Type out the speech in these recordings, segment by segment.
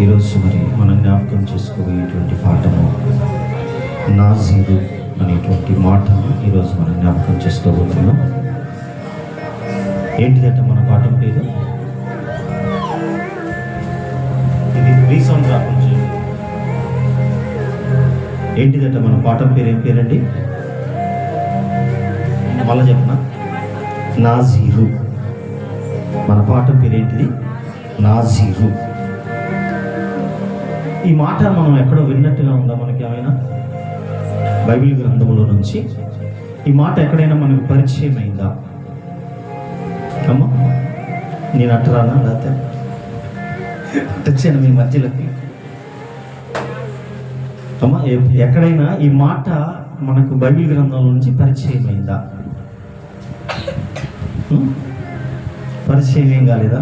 ఈరోజు మరి మనం జ్ఞాపకం చేసుకోబోయేటువంటి పాఠము నాజీరు అనేటువంటి మాటను ఈరోజు మనం జ్ఞాపకం చేసుకోబోతున్నాం. ఏంటిదంటే మన పాఠం పేరు ఇది రీసౌండ్ రాకుండా ఏంటిదంటే మన పాఠం పేరు ఏం పేరండి? మళ్ళా చెప్పనా? నాజీరు. మన పాఠం పేరు ఏంటిది? నాజీరు. ఈ మాట మనం ఎక్కడో విన్నట్టుగా ఉందా? మనకి ఏమైనా బైబిల్ గ్రంథంలో నుంచి ఈ మాట ఎక్కడైనా మనకు పరిచయం అయిందా? అమ్మా నేను అట్టరానా? లేకపోతే వచ్చాను మీ మధ్యలోకి? అమ్మా ఎక్కడైనా ఈ మాట మనకు బైబిల్ గ్రంథంలో నుంచి పరిచయం అయిందా? పరిచయం ఏం కాలేదా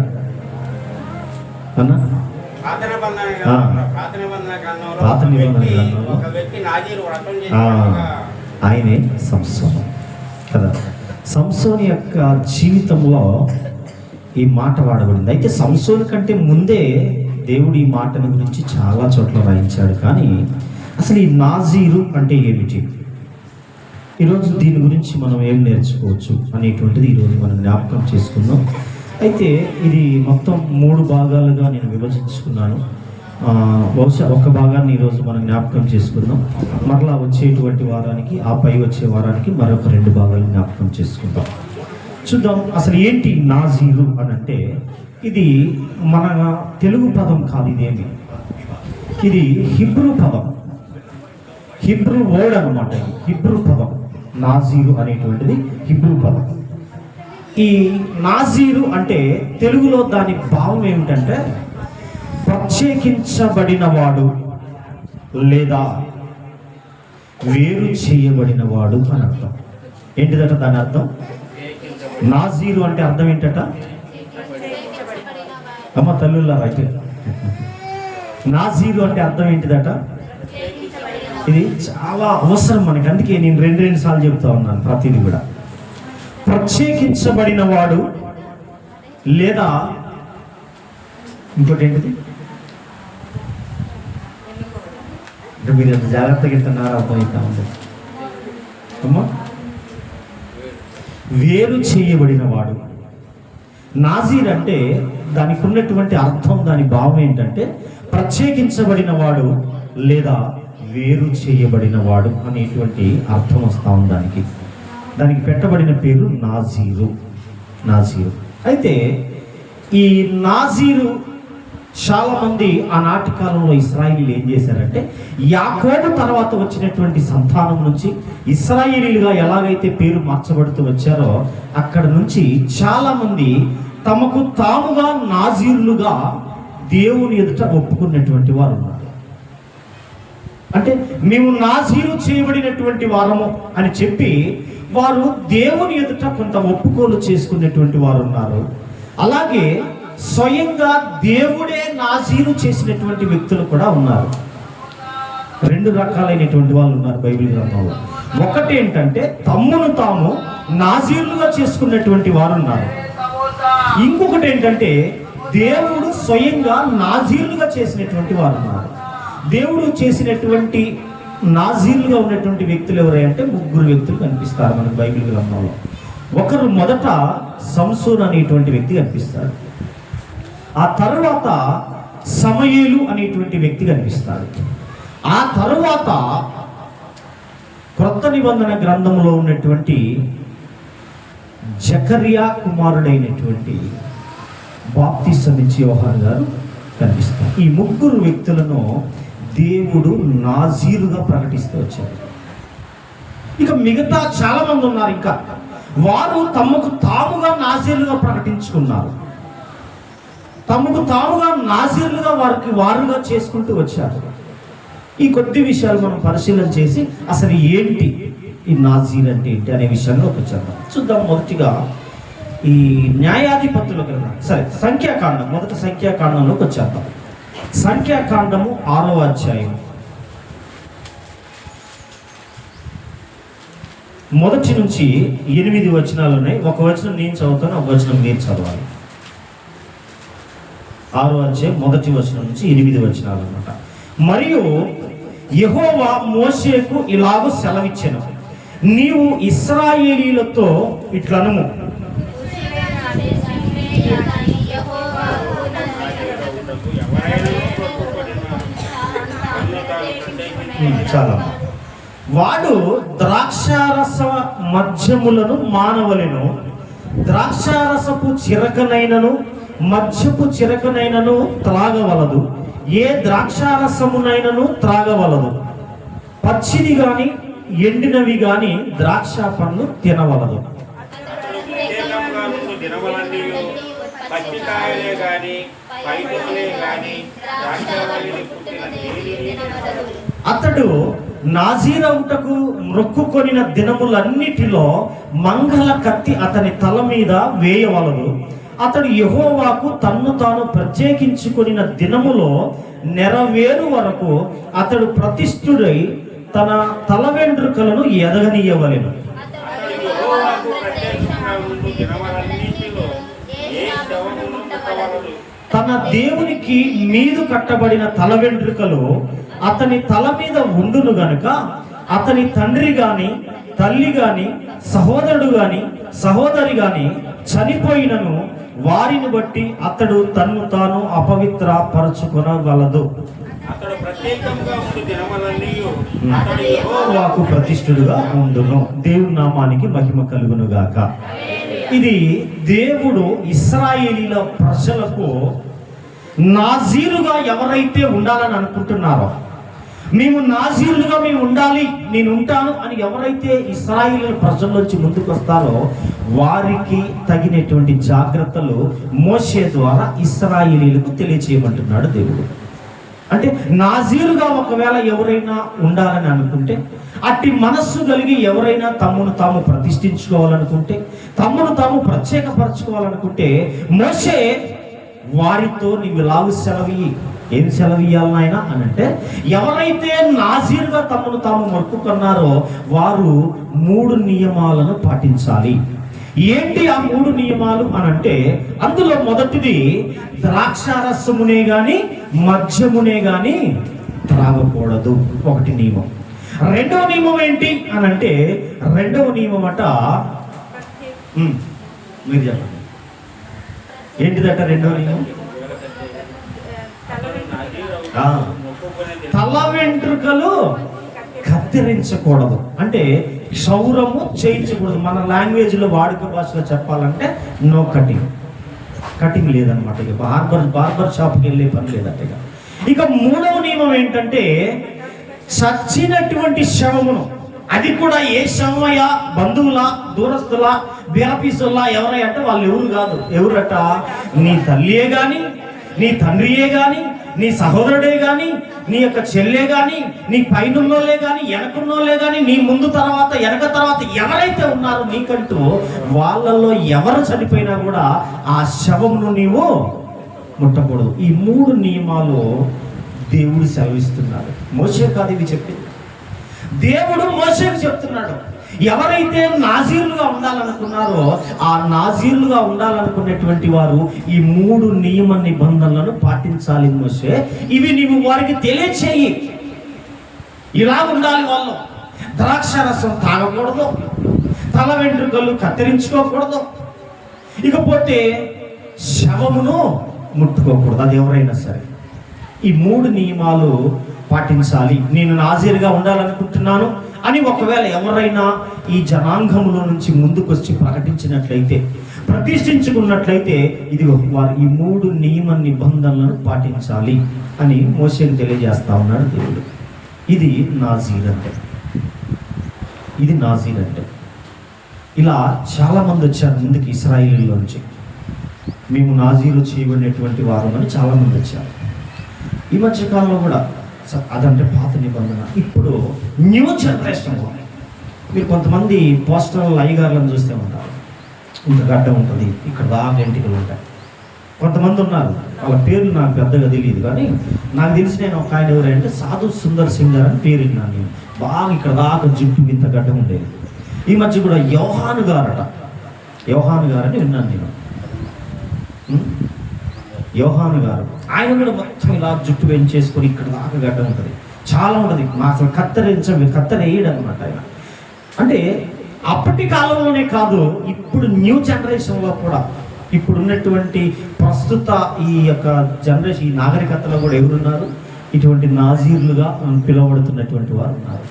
అన్న? పాత నిబంధన గ్రంథంలో ఆయనే సంసోను కదా. సంసోను యొక్క జీవితంలో ఈ మాట వాడబడింది. అయితే సంసోను కంటే ముందే దేవుడు ఈ మాటల గురించి చాలా చోట్ల రాయించాడు. కానీ అసలు ఈ నాజీరు అంటే ఏమిటి, ఈరోజు దీని గురించి మనం ఏం నేర్చుకోవచ్చు అనేటువంటిది ఈరోజు మనం జ్ఞాపకం చేసుకుందాం. అయితే ఇది మొత్తం 3 భాగాలుగా నేను విభజించుకున్నాను. బహుశా ఒక భాగాన్ని ఈరోజు మనం జ్ఞాపకం చేసుకుందాం. మరలా వచ్చేటువంటి వారానికి, ఆ పై వచ్చే వారానికి మరొక 2 భాగాలు జ్ఞాపకం చేసుకుందాం. చూద్దాం అసలు ఏంటి నాజీరు అని అంటే. ఇది మన తెలుగు పదం కాదు, ఇదేమి, ఇది హిబ్రూ పదం, హిబ్రూ వర్డ్ అనమాట. హిబ్రూ పదం నాజీరు అనేటువంటిది హిబ్రూ పదం. ఈ నాజీరు అంటే తెలుగులో దాని భావం ఏమిటంటే ప్రత్యేకించబడినవాడు లేదా వేరు చేయబడినవాడు అని అర్థం. ఏంటిదట దాని అర్థం? నాజీరు అంటే అర్థం ఏంటట? అమ్మ తల్లులారా, అయితే నాజీరు అంటే అర్థం ఏంటిదట? ఇది చాలా అవసరం మనకి, అందుకే నేను 2 సార్లు చెప్తా ఉన్నాను ప్రతిదీ కూడా. ప్రత్యేకించబడిన వాడు లేదా ఇంకోటి ఏంటిది అంటే మీరు ఎంత జాగ్రత్తగా ఇస్తున్నారు అర్థమవుతా ఉంది అమ్మా. వేరు చేయబడిన వాడు. నాజీర్ అంటే దానికి ఉన్నటువంటి అర్థం, దాని భావం ఏంటంటే ప్రత్యేకించబడిన వాడు లేదా వేరు చేయబడిన వాడు అనేటువంటి అర్థం వస్తూ ఉంది. దానికి పెట్టబడిన పేరు నాజీరు. నాజీరు. అయితే ఈ నాజీరు చాలామంది ఆనాటి కాలంలో ఇశ్రాయేలీలు ఏం చేశారంటే, యాకోబు తర్వాత వచ్చినటువంటి సంతానం నుంచి ఇశ్రాయేలీలుగా ఎలాగైతే పేరు మార్చబడుతూ వచ్చారో అక్కడ నుంచి చాలామంది తమకు తాముగా నాజీరులుగా దేవుని ఎదుట ఒప్పుకున్నటువంటి వారు ఉన్నారు. అంటే మేము నాజీరు చేయబడినటువంటి వారము అని చెప్పి వారు దేవుని ఎదుట కొంత ఒప్పుకోలు చేసుకునేటువంటి వారు ఉన్నారు. అలాగే స్వయంగా దేవుడే నాజీరు చేసినటువంటి వ్యక్తులు కూడా ఉన్నారు. 2 రకాలైనటువంటి వాళ్ళు ఉన్నారు బైబిల్ గ్రంథంలో. ఒకటి ఏంటంటే తమ్మును తాము నాజీరులుగా చేసుకున్నటువంటి వారు ఉన్నారు. ఇంకొకటి ఏంటంటే దేవుడు స్వయంగా నాజీరులుగా చేసినటువంటి వారు ఉన్నారు. దేవుడు చేసినటువంటి నాజీర్లుగా ఉన్నటువంటి వ్యక్తులు ఎవరంటే 3 వ్యక్తులు కనిపిస్తారు మనకు బైబిల్ గ్రంథంలో. ఒకరు మొదట సంసోను అనేటువంటి వ్యక్తి కనిపిస్తాడు. ఆ తరువాత సమూయేలు అనేటువంటి వ్యక్తి కనిపిస్తాడు. ఆ తరువాత క్రొత్త నిబంధన గ్రంథంలో ఉన్నటువంటి జకర్యా కుమారుడైనటువంటి బాప్తిసం ఇచ్చే యోహాను గారు కనిపిస్తారు. ఈ 3 వ్యక్తులను దేవుడు నాజీరుగా ప్రకటిస్తూ వచ్చారు. ఇక మిగతా చాలా మంది ఉన్నారు. ఇంకా వారు తమకు తాముగా నాజీరులుగా ప్రకటించుకున్నారు. తమకు తాముగా నాజీరులుగా వారుగా చేసుకుంటూ వచ్చారు. ఈ కొద్ది విషయాలు మనం పరిశీలన చేసి అసలు ఏంటి ఈ నాజీర్ అంటే ఏంటి అనే విషయంలోకి వచ్చేద్దాం. చూద్దాం. మొదటిగా ఈ న్యాయాధిపతుల గ్రంథం, సరే సంఖ్యాకాండం, మొదట సంఖ్యాకాండంలోకి వచ్చేద్దాం. సంఖ్యాకాండము 6వ అధ్యాయం మొదటి నుంచి 8 వచనాలు ఉన్నాయి. ఒక వచనం నేను చదువుతాను, ఒక వచనం మీరు చదవాలి. 6వ అధ్యాయం 1వ వచనం నుంచి 8 వచనాలు అన్నమాట. మరియు యెహోవా మోషేకు ఇలాగ సెలవిచ్చెను, నీవు ఇశ్రాయేలీయులతో ఇట్లనుము, చాలా వాడు ద్రాక్షారస మద్యములను మానవలెను, ద్రాక్షారసపు చిరకనైనను మద్యపు చిరకనైనను త్రాగవలదు, ఏ ద్రాక్షారసమునైనను త్రాగవలదు, పచ్చిది గాని ఎండినవి గాని ద్రాక్ష పండ్లు తినవలదు. అతడు నాజీరవుటకు మొక్కుకొనిన దినములన్నిటిలో మంగళ కత్తి అతని తల మీద వేయవలదు. అతడు యెహోవాకు తన్ను తాను ప్రత్యేకించుకొనిన దినములో నెరవేరు వరకు అతడు ప్రతిష్ఠుడై తన తల వెంట్రుకలను ఎదగనీయవలెను. తన దేవునికి మీదు కట్టబడిన తల వెంట్రుకలు అతని తల మీద ఉండును గనుక అతని తండ్రి గాని తల్లి గాని సహోదరుడు గాని సహోదరి గాని చనిపోయినను వారిని బట్టి అతడు తన్ను తాను అపవిత్ర పరచుకొనగలదు. యెహోవాకు ప్రతిష్ఠుడుగా ఉండును. దేవుని నామానికి మహిమ కలుగును గాక. ఇది దేవుడు ఇశ్రాయేలీల ప్రజలకు నాజీరుగా ఎవరైతే ఉండాలని అనుకుంటున్నారో, మేము నాజీరులుగా మేము ఉండాలి, నేను ఉంటాను అని ఎవరైతే ఇశ్రాయేలీల ప్రజల్లోంచి ముందుకు వస్తారో వారికి తగినటువంటి జాగ్రత్తలు మోషే ద్వారా ఇశ్రాయేలీలకు తెలియచేయమంటున్నాడు దేవుడు. అంటే నాజీరుగా ఒకవేళ ఎవరైనా ఉండాలని అనుకుంటే, అట్టి మనస్సు కలిగి ఎవరైనా తమను తాము ప్రతిష్ఠించుకోవాలనుకుంటే, తమను తాము ప్రత్యేకపరచుకోవాలనుకుంటే మోషే వారితో నీవు ఇలాగ సెలవి, ఏం సెలవియ్యాలి నాయన అని అంటే, ఎవరైతే నాజీరుగా తమను తాము మొక్కుకున్నారో వారు 3 నియమాలను పాటించాలి. ఏంటి ఆ 3 నియమాలు అని అంటే, అందులో మొదటిది ద్రాక్షారసమునే గాని మద్యమునే గాని త్రాగకూడదు, ఒకటి నియమం. రెండవ నియమం ఏంటి అని అంటే, రెండవ నియమం అట మీరు చెప్పండి ఏంటిదట రెండవ నియమం? తల వెంట్రుకలు కత్తిరించకూడదు, అంటే క్షౌరము చేయించకూడదు. మన లాంగ్వేజ్లో వాడుక భాషలో చెప్పాలంటే నో కటింగ్. కటింగ్ లేదనమాట. ఇక బార్బర్ షాప్కి వెళ్ళే పని లేదట. ఇక 3వ నియమం ఏంటంటే, చచ్చినటువంటి శవమును, అది కూడా ఏ శవమయ్యా, బంధువుల, దూరస్తుల, బేరపీసుల్లా ఎవరై అంటే వాళ్ళు ఎవరు కాదు. ఎవరట? నీ తల్లియే గాని, నీ తండ్రియే గాని, నీ సహోదరుడే గాని, నీ యొక్క చెల్లె గాని, నీ పైనున్నోళ్ళే గాని, వెనకున్నోళ్ళే గాని, నీ ముందు తర్వాత వెనక తర్వాత ఎవరైతే ఉన్నారో నీకంటూ వాళ్ళల్లో ఎవరు చనిపోయినా కూడా ఆ శవమును నీవు ముట్టకూడదు. ఈ 3 నియమాలు దేవుడు సెలవిస్తున్నాడు. మోషే కాదు ఇవి చెప్పింది, దేవుడు మోషేకు చెప్తున్నాడు. ఎవరైతే నాజీరులుగా ఉండాలనుకున్నారో ఆ నాజీరులుగా ఉండాలనుకునేటువంటి వారు ఈ 3 నియమ నిబంధనలను పాటించాలి మోషే. ఇవి నీవు వారికి తెలియచేయి. ఇలా ఉండాలి వాళ్ళు. ద్రాక్షారసం తాగకూడదు, తల వెంట్రుకలు కత్తిరించుకోకూడదు, ఇకపోతే శవమును ముట్టుకోకూడదు, అది ఎవరైనా సరే. ఈ 3 నియమాలు పాటించాలి. నేను నాజీరుగా ఉండాలనుకుంటున్నాను అని ఒకవేళ ఎవరైనా ఈ జనాంగములో నుంచి ముందుకు వచ్చి ప్రకటించినట్లయితే, ప్రతిష్ఠించుకున్నట్లయితే, ఇది వారు ఈ 3 నియమ నిబంధనలను పాటించాలి అని మోషేకు తెలియజేస్తా ఉన్నాడు దేవుడు. ఇది నాజీర్ అంటే, ఇది నాజీర్ అంటే. ఇలా చాలామంది వచ్చారు ముందుకు ఇశ్రాయేలీలోంచి, మేము నాజీరు చేయబడినటువంటి వారు అని చాలామంది వచ్చారు. ఈ మధ్యకాలంలో కూడా అదంటే పాత నిబంధన. ఇప్పుడు న్యూ జనరేషన్లో మీరు కొంతమంది పోస్టల్ అయ్యగారులను చూస్తే ఉంటారు, ఇంత గడ్డ ఉంటుంది, ఇక్కడ దాకా ఎంటికలు ఉంటాయి. కొంతమంది ఉన్నారు, వాళ్ళ పేర్లు నాకు పెద్దగా తెలియదు, కానీ నాకు తెలిసి నేను ఒక ఆయన ఎవరంటే సాధు సుందర్ సింగర్ అని పేరు విన్నాను నేను. బాగా ఇక్కడ దాకా జుట్టు ఇంత గడ్డ ఉండేది. ఈ మధ్య కూడా యోహాను గారని విన్నాను నేను. యోహాను గారు, ఆయన కూడా మొత్తం ఇలా జుట్టు పెంచేసుకొని ఇక్కడ దాకా గడ్డ ఉంటుంది, చాలా ఉంటుంది. మా అసలు కత్తెరేయడు అనమాట ఆయన. అంటే అప్పటి కాలంలోనే కాదు, ఇప్పుడు న్యూ జనరేషన్లో కూడా, ఇప్పుడు ఉన్నటువంటి ప్రస్తుత ఈ యొక్క జనరేషన్, ఈ నాగరికతలో కూడా ఎవరున్నారు? ఇటువంటి నాజీర్లుగా పిలువబడుతున్నటువంటి వారు ఉన్నారు.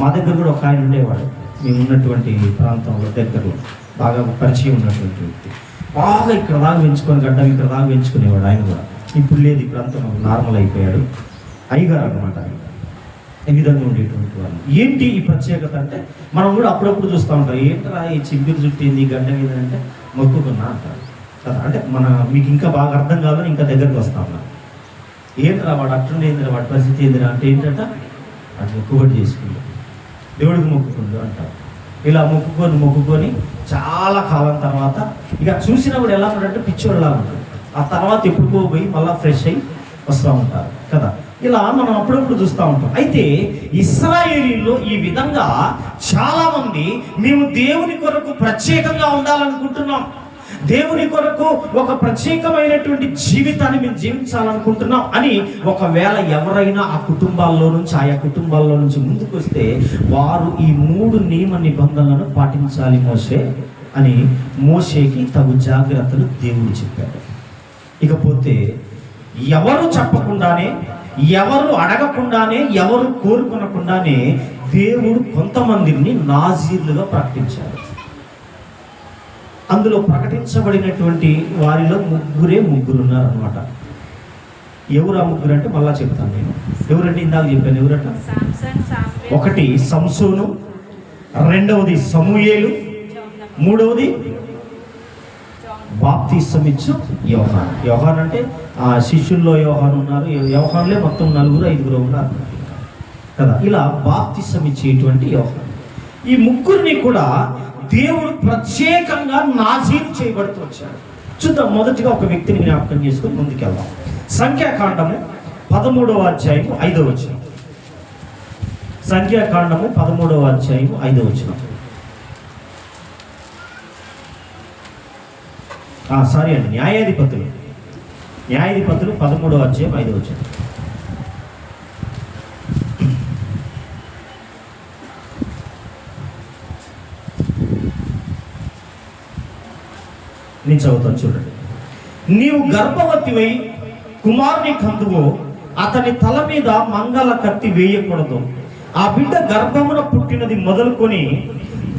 మా దగ్గర కూడా ఒక ఆయన ఉండేవాడు, మేము ఉన్నటువంటి ప్రాంతంలో దగ్గరలో బాగా పరిచయం ఉన్నటువంటి వ్యక్తి. బాగా ఇక్కడ దాకా పెంచుకొని గడ్డం ఇక్కడ దాకా పెంచుకునేవాడు ఆయన కూడా. ఇప్పుడు లేదు, ఇప్పుడు అంతా నార్మల్ అయిపోయాడు. అయ్యగారు అనమాట. ఈ విధంగా ఉండేటువంటి వాళ్ళు. ఏంటి ఈ ప్రత్యేకత అంటే, మనం కూడా అప్పుడప్పుడు చూస్తూ ఉంటాం, ఏంటరా ఈ చింపిరి చుట్టింది గడ్డ మీద అంటే మొక్కుకున్నా అంటారు కదా. అంటే మీకు ఇంకా బాగా అర్థం కాదని ఇంకా దగ్గరికి వస్తా ఉన్నా. ఏంటరా వాడు అట్లుండేందిరా, వాడి పరిస్థితి ఏందిరా అంటే ఏంటంట, అది మొక్కుబడి చేసుకుంటాడు, దేవుడికి మొక్కుకుండు అంటారు. ఇలా మొక్కుకొని చాలా కాలం తర్వాత ఇక చూసినప్పుడు ఎలా ఉంటాడంటే పిచ్చోళ్ళలా ఉంటాడు. ఆ తర్వాత ఎప్పుడుకో పోయి మళ్ళీ ఫ్రెష్ అయ్యి వస్తూ ఉంటారు కదా. ఇలా మనం అప్పుడప్పుడు చూస్తూ ఉంటాం. అయితే ఇశ్రాయేలీల్లో ఈ విధంగా చాలామంది మేము దేవుని కొరకు ప్రత్యేకంగా ఉండాలనుకుంటున్నాం, దేవుని కొరకు ఒక ప్రత్యేకమైనటువంటి జీవితాన్ని మేము జీవించాలనుకుంటున్నాం అని ఒకవేళ ఎవరైనా ఆ ఆయా కుటుంబాల్లో నుంచి ముందుకు వస్తే వారు ఈ 3 నియమ నిబంధనలను పాటించాలి మోషే అని మోషేకి తగు జాగ్రత్తలు దేవుడు చెప్పాడు. ఇకపోతే ఎవరు చెప్పకుండానే, ఎవరు అడగకుండానే, ఎవరు కోరుకొనకుండానే దేవుడు కొంతమందిని నాజీర్లుగా ప్రకటించాడు. అందులో ప్రకటించబడినటువంటి వారిలో ముగ్గురు ఉన్నారనమాట. ఎవరు ఆ ముగ్గురు అంటే మళ్ళా చెప్తాను నేను. ఎవరంటే ఇందాక చెప్పాను, ఎవరట? ఒకటి సంసోను, రెండవది సమూయేలు, మూడవది బాప్తిసం ఇచ్చు యోహాను. యోహాను అంటే ఆ శిష్యుల్లో యోహాను ఉన్నారు, యోహానులే మొత్తం 4-5 ఉన్నారు కదా. ఇలా బాప్తిసం ఇచ్చేటువంటి యోహాను. ఈ ముగ్గురిని కూడా దేవుడు ప్రత్యేకంగా నాజీరు చేయబడుతూ వచ్చాడు. చూద్దాం. మొదటిగా ఒక వ్యక్తిని జ్ఞాపకం చేసుకుని ముందుకెళ్దాం. సంఖ్యాకాండము 13వ అధ్యాయము 5వ వచనం. సంఖ్యాకాండము 13వ అధ్యాయము 5వ వచనం. సారీ అండి, న్యాయాధిపతులు 13వ అధ్యాయం 5వ వచనం. నేను చదువుతాను చూడండి. నీవు గర్భవతివై కుమారుని కందువో అతని తల మీద మంగళ కత్తి వేయకూడదు. ఆ బిడ్డ గర్భమున పుట్టినది మొదలుకొని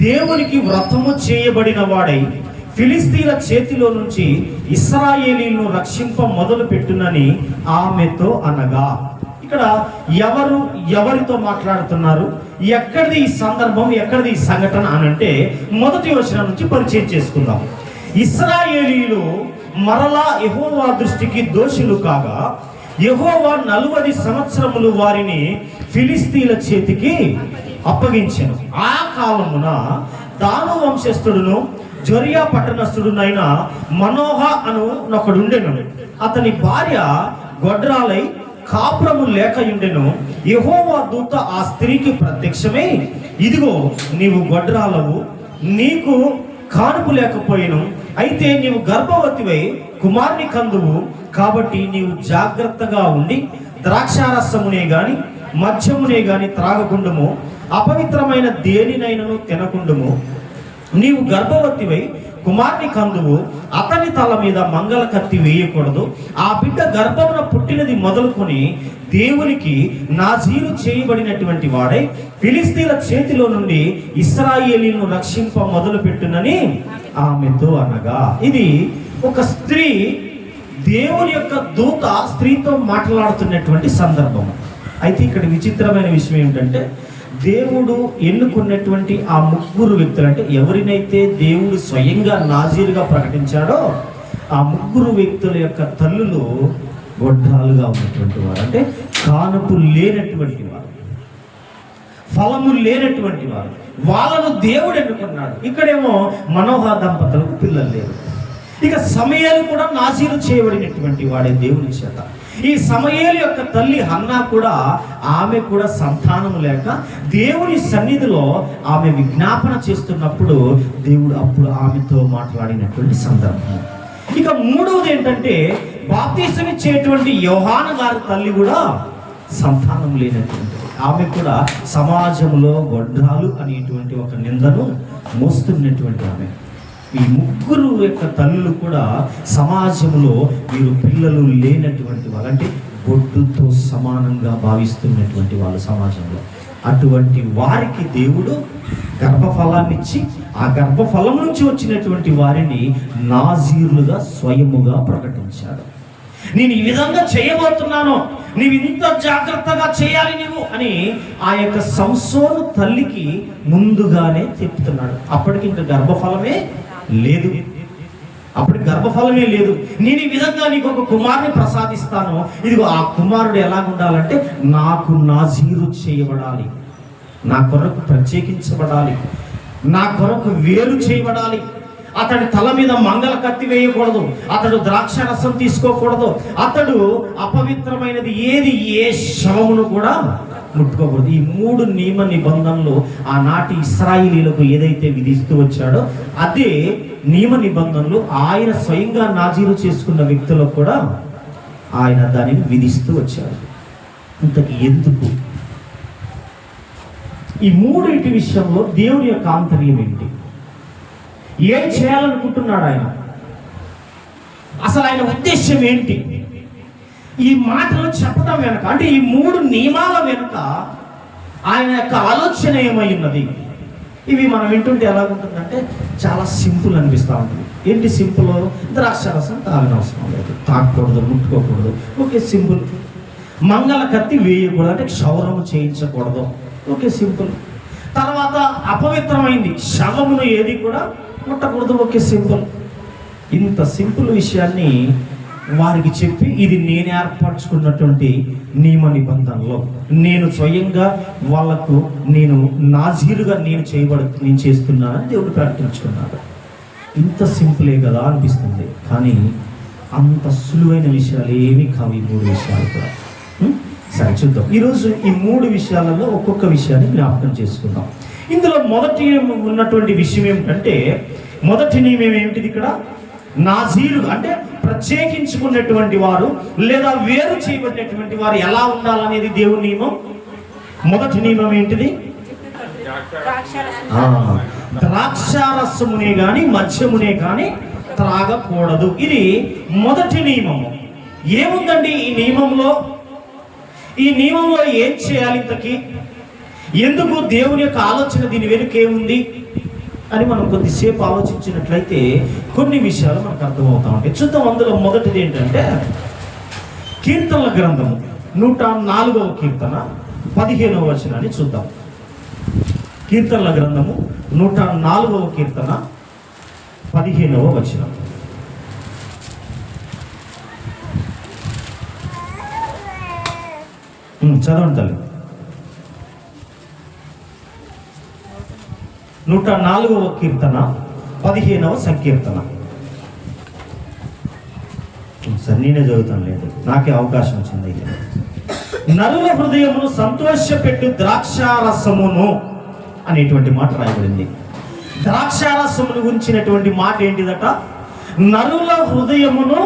దేవునికి వ్రతము చేయబడిన వాడై ఫిలిస్తీన్ల చేతిలో నుంచి ఇశ్రాయేలీలను రక్షింప మొదలు పెట్టునని ఆమెతో అనగా. ఇక్కడ ఎవరితో మాట్లాడుతున్నారు? ఎక్కడిది ఈ సందర్భం, ఎక్కడిది ఈ సంఘటన అనంటే మొదటి వచనం నుంచి పరిచయం చేసుకుందాం. ఇశ్రాయేలీలు మరలా యెహోవా దృష్టికి దోషులు కాగా యెహోవా 40 సంవత్సరములు వారిని ఫిలిస్తీన్ల చేతికి అప్పగించెను. ఆ కాలమున దాను వంశస్థుడును జొరియా పట్టణస్థుడునైన మనోహ అను ఒకడుండెను. అతని భార్య గొడ్రాలై కాపురము లేకయుండెను. యెహోవా దూత ఆ స్త్రీకి ప్రత్యక్షమై, ఇదిగో నీవు గొడ్రాలవు, నీకు కానుపు లేకపోయిను, అయితే నీవు గర్భవతివై కుమారుని కందువు, కాబట్టి నీవు జాగ్రత్తగా ఉండి ద్రాక్షారసమునే గాని మద్యమునే గాని త్రాగకుండుము, అపవిత్రమైన దేనినైనను తినకుండుము. నీవు గర్భవతివై కుమారుని కందువు, అతని తల మీద మంగళ కత్తి వేయకూడదు. ఆ బిడ్డ గర్భమున పుట్టినది మొదలుకొని దేవునికి నాజీరు చేయబడినటువంటి వాడై ఫిలిస్తీన్ల చేతిలో నుండి ఇశ్రాయేలీలను రక్షింప మొదలు పెట్టునని ఆమెతో అనగా. ఇది ఒక స్త్రీ, దేవుని యొక్క దూత స్త్రీతో మాట్లాడుతున్నటువంటి సందర్భం. అయితే ఇక్కడ విచిత్రమైన విషయం ఏమిటంటే, దేవుడు ఎన్నుకున్నటువంటి ఆ 3 వ్యక్తులు, అంటే ఎవరినైతే దేవుడు స్వయంగా నాజీరుగా ప్రకటించాడో ఆ 3 వ్యక్తుల యొక్క తల్లులు గొడ్రాలుగా ఉన్నటువంటి వారు, అంటే కానుపు లేనటువంటి వారు, ఫలము లేనటువంటి వారు. వాళ్ళను దేవుడు ఎన్నుకున్నాడు. ఇక్కడేమో మనోహ దంపతులకు పిల్లలు లేరు. ఇక సమూయేలు కూడా నాజీరు చేయబడినటువంటి వాడే దేవుని చేత. ఈ సమూయేలు యొక్క తల్లి హన్నా కూడా, ఆమె కూడా సంతానం లేక దేవుని సన్నిధిలో ఆమె విజ్ఞాపన చేస్తున్నప్పుడు దేవుడు అప్పుడు ఆమెతో మాట్లాడినటువంటి సందర్భం. ఇక 3వది ఏంటంటే, బాప్తిసం ఇచ్చేటువంటి యోహాను గారి తల్లి కూడా సంతానం లేనటువంటి ఆమె కూడా సమాజంలో గొడ్రాలు అనేటువంటి ఒక నిందను మోస్తున్నటువంటి ఆమె. ఈ ముగ్గురు యొక్క తల్లులు కూడా సమాజంలో వీరు పిల్లలు లేనటువంటి వాళ్ళు, అంటే బొడ్డుతో సమానంగా భావిస్తున్నటువంటి వాళ్ళు సమాజంలో. అటువంటి వారికి దేవుడు గర్భఫలాన్ని ఇచ్చి ఆ గర్భఫలం నుంచి వచ్చినటువంటి వారిని నాజీరులుగా స్వయముగా ప్రకటించాడు. నేను ఈ విధంగా చేయబోతున్నాను, నీవు ఇంత జాగ్రత్తగా చేయాలి నీవు అని ఆ యొక్క సంసోను తల్లికి ముందుగానే చెప్తున్నాడు. అప్పటికి ఇంకా గర్భఫలమే లేదు, అప్పటికి గర్భఫలమే లేదు. నేను ఈ విధంగా నీకు ఒక కుమారుని ప్రసాదిస్తాను, ఇదిగో ఆ కుమారుడు ఎలాగుండాలంటే నాకు నాజీరు చేయబడాలి, నా కొరకు ప్రత్యేకించబడాలి, నా కొరకు వేరు చేయబడాలి. అతడి తల మీద మంగళ కత్తి వేయకూడదు, అతడు ద్రాక్ష రసం తీసుకోకూడదు, అతడు అపవిత్రమైనది ఏది ఏ శవమును కూడా ముట్టుకోకూడదు. ఈ 3 నియమ నిబంధనలు ఆనాటి ఇశ్రాయేలీయులకు ఏదైతే విధిస్తూ వచ్చాడో అదే నియమ నిబంధనలు ఆయన స్వయంగా నాజీరు చేసుకున్న వ్యక్తులకు కూడా ఆయన దానిని విధిస్తూ వచ్చాడు. ఇంతకీ ఎందుకు? ఈ 3 విషయంలో దేవుని యొక్క ఆంతర్యం ఏంటి? ఏం చేయాలనుకుంటున్నాడు ఆయన? అసలు ఆయన ఉద్దేశం ఏంటి? ఈ మాటలు చెప్పడం వెనుక, అంటే ఈ 3 నియమాల వెనుక ఆయన యొక్క ఆలోచన ఏమై ఉన్నది? ఇవి మనం వింటుంటే ఎలాగుంటుందంటే చాలా సింపుల్ అనిపిస్తూ ఉంటుంది. ఏంటి సింపుల్? ద్రాక్షారసం తాగనవసరం లేదు, తాగకూడదు, ముట్టుకోకూడదు, ఓకే సింపుల్. మంగళ కత్తి వేయకూడదు, అంటే క్షౌరము చేయించకూడదు, ఓకే సింపుల్. తర్వాత అపవిత్రమైంది శవమును ఏది కూడా ముట్టకూడదు, ఓకే సింపుల్. ఇంత సింపుల్ విషయాన్ని వారికి చెప్పి ఇది నేను ఏర్పరచుకున్నటువంటి నియమ నిబంధనలో నేను స్వయంగా వాళ్లకు నేను నాజీరుగా నేను చేస్తున్నానని దేవుడు ప్రకటించుకున్నాడు. ఇంత సింపులే కదా అనిపిస్తుంది, కానీ అంత సులువైన విషయాలు ఏమీ కావు ఈ 3 విషయాలు కూడా. సరే చూద్దాం. ఈరోజు ఈ 3 విషయాలలో ఒక్కొక్క విషయాన్ని జ్ఞాపకం చేసుకుందాం. ఇందులో మొదటి ఉన్నటువంటి విషయం ఏమిటంటే, మొదటి నియమం ఏమిటిది ఇక్కడ? నాజీరు అంటే ప్రత్యేకించుకున్నటువంటి వారు లేదా వేరు చేయబడినటువంటి వారు ఎలా ఉండాలనేది దేవుని నియమం. మొదటి నియమం ఏంటిది? ద్రాక్షారసమునే గాని మద్యమునే గాని త్రాగకూడదు. ఇది మొదటి నియమము. ఏముందండి ఈ నియమంలో? ఈ నియమంలో ఏం చేయాలి ఇంతకీ? ఎందుకు దేవుని యొక్క ఆలోచన దీని వెనుక ఏముంది అని మనం కొద్దిసేపు ఆలోచించినట్లయితే కొన్ని విషయాలు మనకు అర్థమవుతా ఉంటాయి. చూద్దాం. అందులో మొదటిది ఏంటంటే కీర్తనల గ్రంథము 104వ కీర్తన 15వ వచనాన్ని చూద్దాం. కీర్తనల గ్రంథము 104వ కీర్తన 15వ వచనం. చదవండి తల్లి. 104వ కీర్తన 15వ సంకీర్తన. సరే నేనే చదువుతాను, లేదు నాకే అవకాశం వచ్చింది. అయితే నరుల హృదయమును సంతోషపెట్టు ద్రాక్షారసమును అనేటువంటి మాట రాయబడింది. ద్రాక్షారసమును గురించినటువంటి మాట ఏంటిదట? నరుల హృదయమును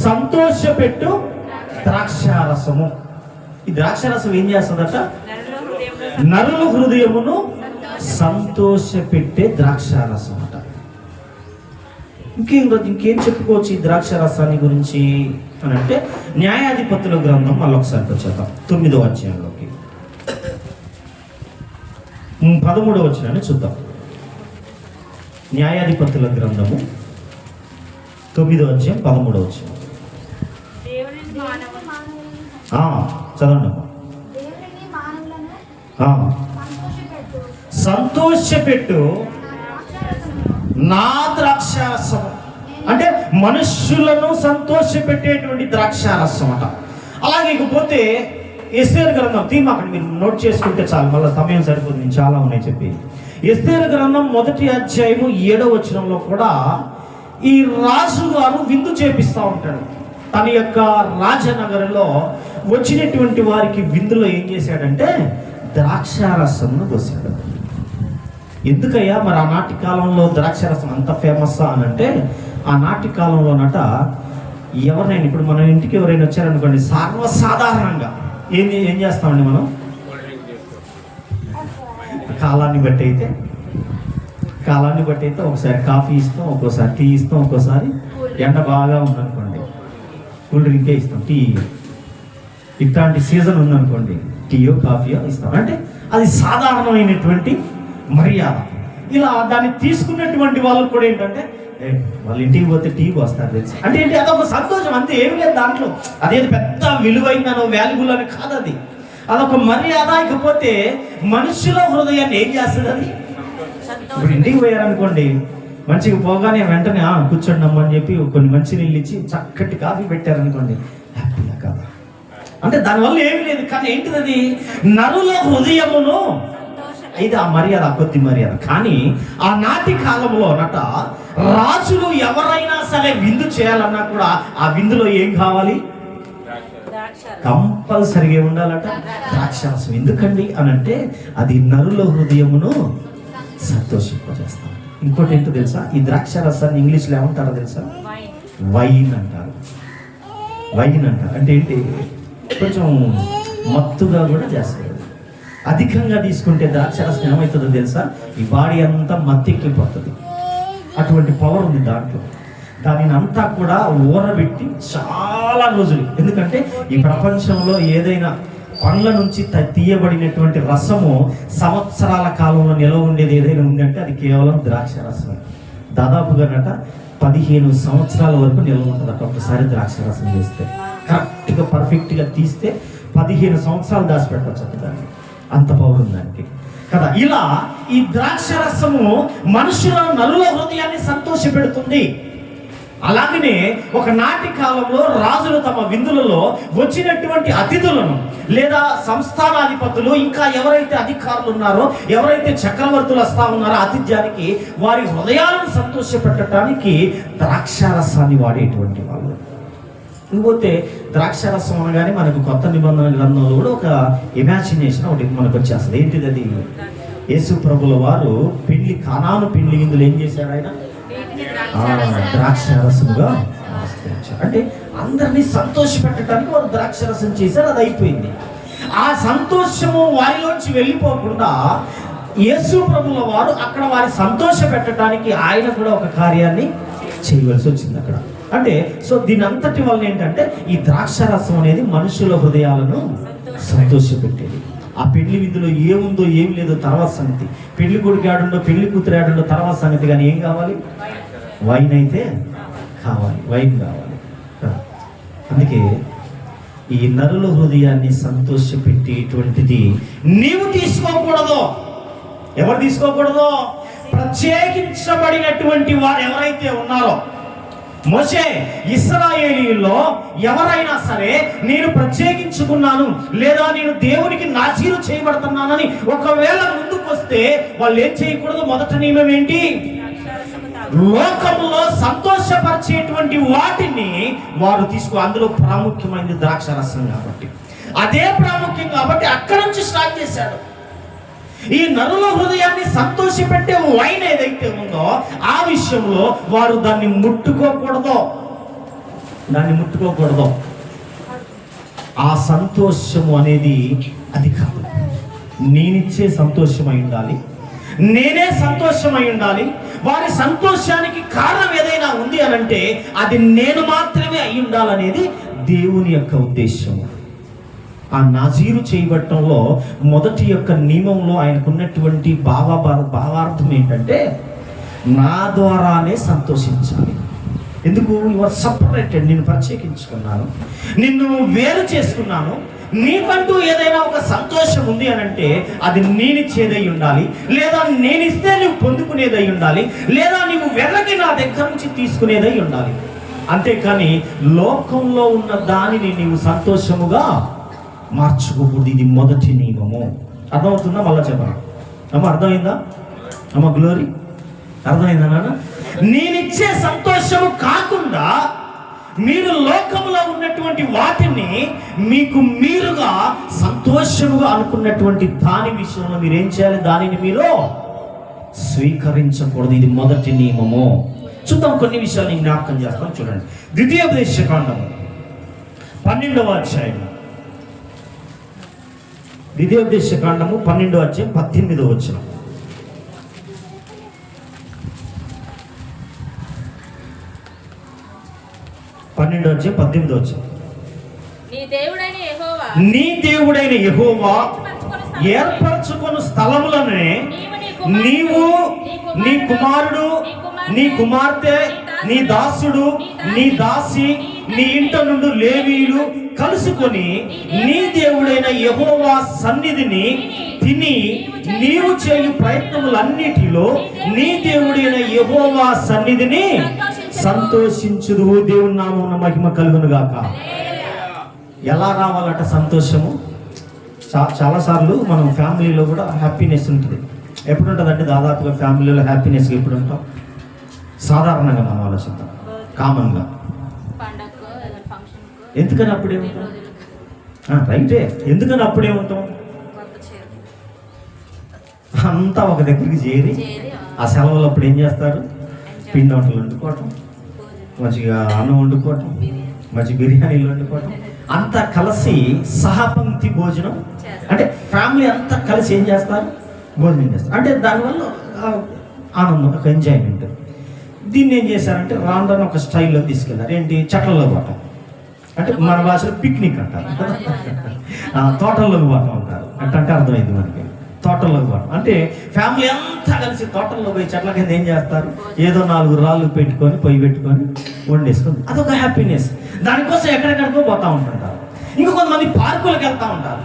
సంతోషపెట్టు ద్రాక్షారసము. ఈ ద్రాక్షారసం ఏం చేస్తుందట? నరుల హృదయమును సంతోషపెట్టే ద్రాక్షారసం అట. ఇంకేం చెప్పుకోవచ్చు ఈ ద్రాక్షారసాన్ని గురించి అని అంటే, న్యాయాధిపతుల గ్రంథం మళ్ళీ ఒకసారి వచ్చేద్దాం 9వ అధ్యాయంలోకి 13వ వచనాన్ని చూద్దాం. న్యాయాధిపతుల గ్రంథము 9వ అధ్యాయం 13వ వచనం. చదవండి. సంతోషపెట్టు నా ద్రాక్షారసం అంటే మనుష్యులను సంతోషపెట్టేటువంటి ద్రాక్షారసం అట. అలాగే ఇకపోతే ఎస్తేరు గ్రంథం అక్కడ మీరు నోట్ చేసుకుంటే చాలు, మళ్ళీ సమయం సరిపోతుంది, నేను చాలా ఉన్నాయి చెప్పి. ఎస్తేరు గ్రంథం 1వ అధ్యాయము 7వ వచనంలో కూడా ఈ రాజు గారు విందు చేపిస్తూ ఉంటాడు. తన యొక్క రాజనగరంలో వచ్చినటువంటి వారికి విందులో ఏం చేశాడంటే ద్రాక్షారసంను పోసాడు. ఎందుకయ్యా మరి ఆనాటి కాలంలో ద్రాక్షారసం అంత ఫేమస్ అని అంటే, ఆనాటి కాలంలోనట ఎవరైనా ఇప్పుడు మన ఇంటికి ఎవరైనా వచ్చారనుకోండి, సర్వసాధారణంగా ఏం చేస్తామండి మనం? కాలాన్ని బట్టి అయితే ఒకసారి కాఫీ ఇస్తాం, ఒక్కోసారి టీ ఇస్తాం, ఒక్కోసారి ఎండ బాగా ఉందనుకోండి కూల్ డ్రింకే ఇస్తాం. టీ ఇట్లాంటి సీజన్ ఉందనుకోండి టీయో కాఫీయో ఇస్తాం. అంటే అది సాధారణమైనటువంటి మర్యాద. ఇలా దాన్ని తీసుకున్నటువంటి వాళ్ళు కూడా ఏంటంటే వాళ్ళ ఇంటికి పోతే టీకి వస్తారు తెలుసు అంటే ఏంటి, అదొక సంతోషం అంతే, ఏమి లేదు దాంట్లో. అదేది పెద్ద విలువైననో వాల్యుబుల్ అని కాదు, అదొక మర్యాద. ఇకపోతే మనుషుల హృదయాన్ని ఏం చేస్తుంది అది? ఇప్పుడు ఇంటికి పోయారనుకోండి, మంచిగా పోగానే వెంటనే కూర్చోండి అమ్మని చెప్పి కొన్ని మంచి నీళ్ళు ఇచ్చి చక్కటి కాఫీ పెట్టారనుకోండి, హ్యాపీగా కదా. అంటే దానివల్ల ఏమి లేదు, కానీ ఏంటిది అది? నరుల హృదయమును, ఇది ఆ మర్యాద, కొద్ది మర్యాద. కానీ ఆనాటి కాలంలో రాజులు ఎవరైనా సరే విందు చేయాలన్నా కూడా ఆ విందులో ఏం కావాలి? కంపల్సరిగా ఉండాలట ద్రాక్షారసం. ఎందుకండి అని అంటే అది నరుల హృదయమును సంతోషింపజేస్తాం. ఇంకోటి ఏంటో తెలుసా? ఈ ద్రాక్షారసాన్ని ఇంగ్లీష్లో ఏమంటారో తెలుసా? వైన్ అంటారు. అంటే ఏంటి? కొంచెం మత్తుగా కూడా చేస్తారు. అధికంగా తీసుకుంటే ద్రాక్షారసం ఏమవుతుందో తెలుసా? ఈ బాడీ అంతా మత్తెక్కిపోతుంది. అటువంటి పవర్ ఉంది దాంట్లో. దానిని అంతా కూడా ఊరబెట్టి చాలా రోజులు, ఎందుకంటే ఈ ప్రపంచంలో ఏదైనా పండ్ల నుంచి తీయబడినటువంటి రసము సంవత్సరాల కాలంలో నిలవ ఉండేది ఏదైనా ఉందంటే అది కేవలం ద్రాక్ష రసం. దాదాపుగా 15 సంవత్సరాల వరకు నిల్వ ఉంటుంది ఒకసారి ద్రాక్ష రసం చేస్తే. కరెక్ట్గా పర్ఫెక్ట్గా తీస్తే 15 సంవత్సరాలు దాచిపెట్టవచ్చు దాన్ని, అంత పవర్ ఉంది దానికి కదా. ఇలా ఈ ద్రాక్ష రసము మనుషుల నరుల హృదయాన్ని సంతోష పెడుతుంది. అలాగనే ఒకనాటి కాలంలో రాజులు తమ విందులలో వచ్చినటువంటి అతిథులను లేదా సంస్థానాధిపతులు ఇంకా ఎవరైతే అధికారులు ఉన్నారో, ఎవరైతే చక్రవర్తులు వస్తా ఉన్నారో ఆతిథ్యానికి, వారి హృదయాలను సంతోషపెట్టడానికి ద్రాక్షారసాన్ని వాడేటువంటి వాళ్ళు. ఇంకపోతే ద్రాక్షారసం అనగానే మనకు కొత్త నిబంధన గ్రంథంలో కూడా ఒక ఇమాజినేషన్ ఒకటి మనకు వచ్చేస్తుంది. ఏంటిది అది? యేసు ప్రభుల వారు కానాను పెళ్లి విందులు ఏం చేశారు? ఆయన ద్రాక్షారసముగా అంటే అందరినీ సంతోష పెట్టడానికి వారు ద్రాక్షారసం చేశారు. అది అయిపోయింది. ఆ సంతోషము వారిలోంచి వెళ్ళిపోకుండా యేసు ప్రభుల వారు అక్కడ వారి సంతోష పెట్టడానికి ఆయన కూడా ఒక కార్యాన్ని చేయవలసి వచ్చింది అక్కడ. అంటే సో దీని అంతటి వల్ల ఏంటంటే ఈ ద్రాక్షారసం అనేది మనుషుల హృదయాలను సంతోషపెట్టేది. ఆ పెళ్లి విధిలో ఏముందో ఏం లేదో తర్వాత సంగతి, పెళ్లి కొడుకు ఆడుండో పెళ్లి కూతురు ఆడుండో తర్వాత సంగతి, కానీ ఏం కావాలి? వైన్ అయితే కావాలి, వైన్ కావాలి. అందుకే ఈ నరుల హృదయాన్ని సంతోషపెట్టేటువంటిది నీవు తీసుకోకూడదు. ఎవరు తీసుకోకూడదు? ప్రత్యేకించబడినటువంటి వారు ఎవరైతే ఉన్నారో, మోషే ఇశ్రాయేలీయుల్లో ఎవరైనా సరే నేను ప్రత్యేకించుకున్నాను లేదా నేను దేవునికి నాజీరు చేయబడుతున్నానని ఒకవేళ ముందుకు వస్తే వాళ్ళు ఏం చేయకూడదు? మొదటి నియమం ఏంటి? లోకంలో సంతోషపరిచేటువంటి వాటిని వారు అందులో ప్రాముఖ్యమైనది ద్రాక్షారసం కాబట్టి, అదే ప్రాముఖ్యం కాబట్టి అక్కడి నుంచి స్టార్ట్ చేశాడు. ఈ నరుల హృదయాన్ని సంతోషపెట్టే వైన్ ఏదైతే ఉందో ఆ విషయంలో వారు దాన్ని ముట్టుకోకూడదు. ఆ సంతోషము అనేది అది కాదు. నేనిచ్చే సంతోషమై ఉండాలి, నేనే సంతోషమై ఉండాలి. వారి సంతోషానికి కారణం ఏదైనా ఉంది అనంటే అది నేను మాత్రమే అయి ఉండాలనేది దేవుని యొక్క ఉద్దేశము. ఆ నాజీరు చేయబట్టంలో మొదటి యొక్క నియమంలో ఆయనకున్నటువంటి భావార్థం ఏంటంటే నా ద్వారానే సంతోషించాలి. ఎందుకు? యు ఆర్ సపరేటెడ్, నిన్ను ప్రత్యేకించుకున్నాను, నిన్ను వేరు చేసుకున్నాను. నీకంటూ ఏదైనా ఒక సంతోషం ఉంది అనంటే అది నేనిచ్చేదై ఉండాలి, లేదా నేనిస్తే నువ్వు పొందుకునేదై ఉండాలి, లేదా నువ్వు వెళ్ళకి నా దగ్గర నుంచి తీసుకునేదై ఉండాలి. అంతేకాని లోకంలో ఉన్న దానిని నీవు సంతోషముగా మార్చుకోకూడదు. ఇది మొదటి నియమము. అర్థమవుతుందా? మళ్ళా చెప్పాలి అమ్మ, అర్థమైందా అమ్మ? గ్లోరీ అర్థమైందా నాన్న? నేనిచ్చే సంతోషము కాకుండా మీరు లోకంలో ఉన్నటువంటి వాటిని మీకు మీరుగా సంతోషముగా అనుకున్నటువంటి దాని విషయంలో మీరు ఏం చేయాలి? దానిని మీరు స్వీకరించకూడదు. ఇది మొదటి నియమము. చూద్దాం, కొన్ని విషయాలు నేను జ్ఞాపకం చేస్తాను. చూడండి, ద్వితీయోపదేశకాండము 12వ అధ్యాయం, ద్వితీయోపదేశకాండము 12వ అధ్యాయం 18వ వచనం. నీ దేవుడైన యెహోవా ఏర్పరచుకొను స్థలములనే నీవు, నీ కుమారుడు, నీ కుమార్తె, నీ దాసుడు, నీ దాసి, నీ ఇంట నుండి లేవీయులు కలుసుకొని నీ దేవుడైన యెహోవా సన్నిధిని తిని నీవు చేయు ప్రయత్నములన్నిటిలో నీ దేవుడైన యెహోవా సన్నిధిని సంతోషించుదు. దేవుని నామమున మహిమ కలుగును గాక. ఎలా రావాలట సంతోషము? చాలాసార్లు మనం ఫ్యామిలీలో కూడా హ్యాపీనెస్ ఉంటుంది. ఎప్పుడు ఉంటుంది అంటే దాదాపుగా ఫ్యామిలీలో హ్యాపీనెస్ ఎప్పుడు ఉంటాం? సాధారణంగా మనం ఆలోచిద్దాం, కామన్గా. ఎందుకని అప్పుడే ఉంటాం? రైటే, ఎందుకని అప్పుడే ఉంటాం? అంతా ఒక దగ్గరికి చేరి ఆ సెలవులు అప్పుడు ఏం చేస్తారు? పిండి వంటలు వండుకోవటం, మంచిగా అన్నం వండుకోవటం, మంచి బిర్యానీలు వండుకోవటం, అంతా కలిసి సహపంక్తి భోజనం. అంటే ఫ్యామిలీ అంతా కలిసి ఏం చేస్తారు? భోజనం చేస్తారు. అంటే దానివల్ల ఆనందం, ఒక ఎంజాయ్మెంట్. దీన్ని ఏం చేశారంటే రాను ఒక స్టైల్లో తీసుకెళ్లారు. ఏంటి? చెట్లలో పోవటం, అంటే మన భాషలో పిక్నిక్ అంటారు, తోటల్లోకి పోవటం అంటారు. అంటే అర్థమైంది మనకి. తోటల్లోకి పోవటం అంటే ఫ్యామిలీ అంతా కలిసి తోటల్లో పోయి చెట్ల కింద ఏం చేస్తారు? ఏదో 4 రాళ్ళు పెట్టుకొని పొయ్యి పెట్టుకొని వండేసుకొని, అదొక హ్యాపీనెస్. దానికోసం ఎక్కడెక్కడికో పోతూ ఉంటుంటారు. ఇంకా కొంతమంది పార్కులకు వెళ్తూ ఉంటారు.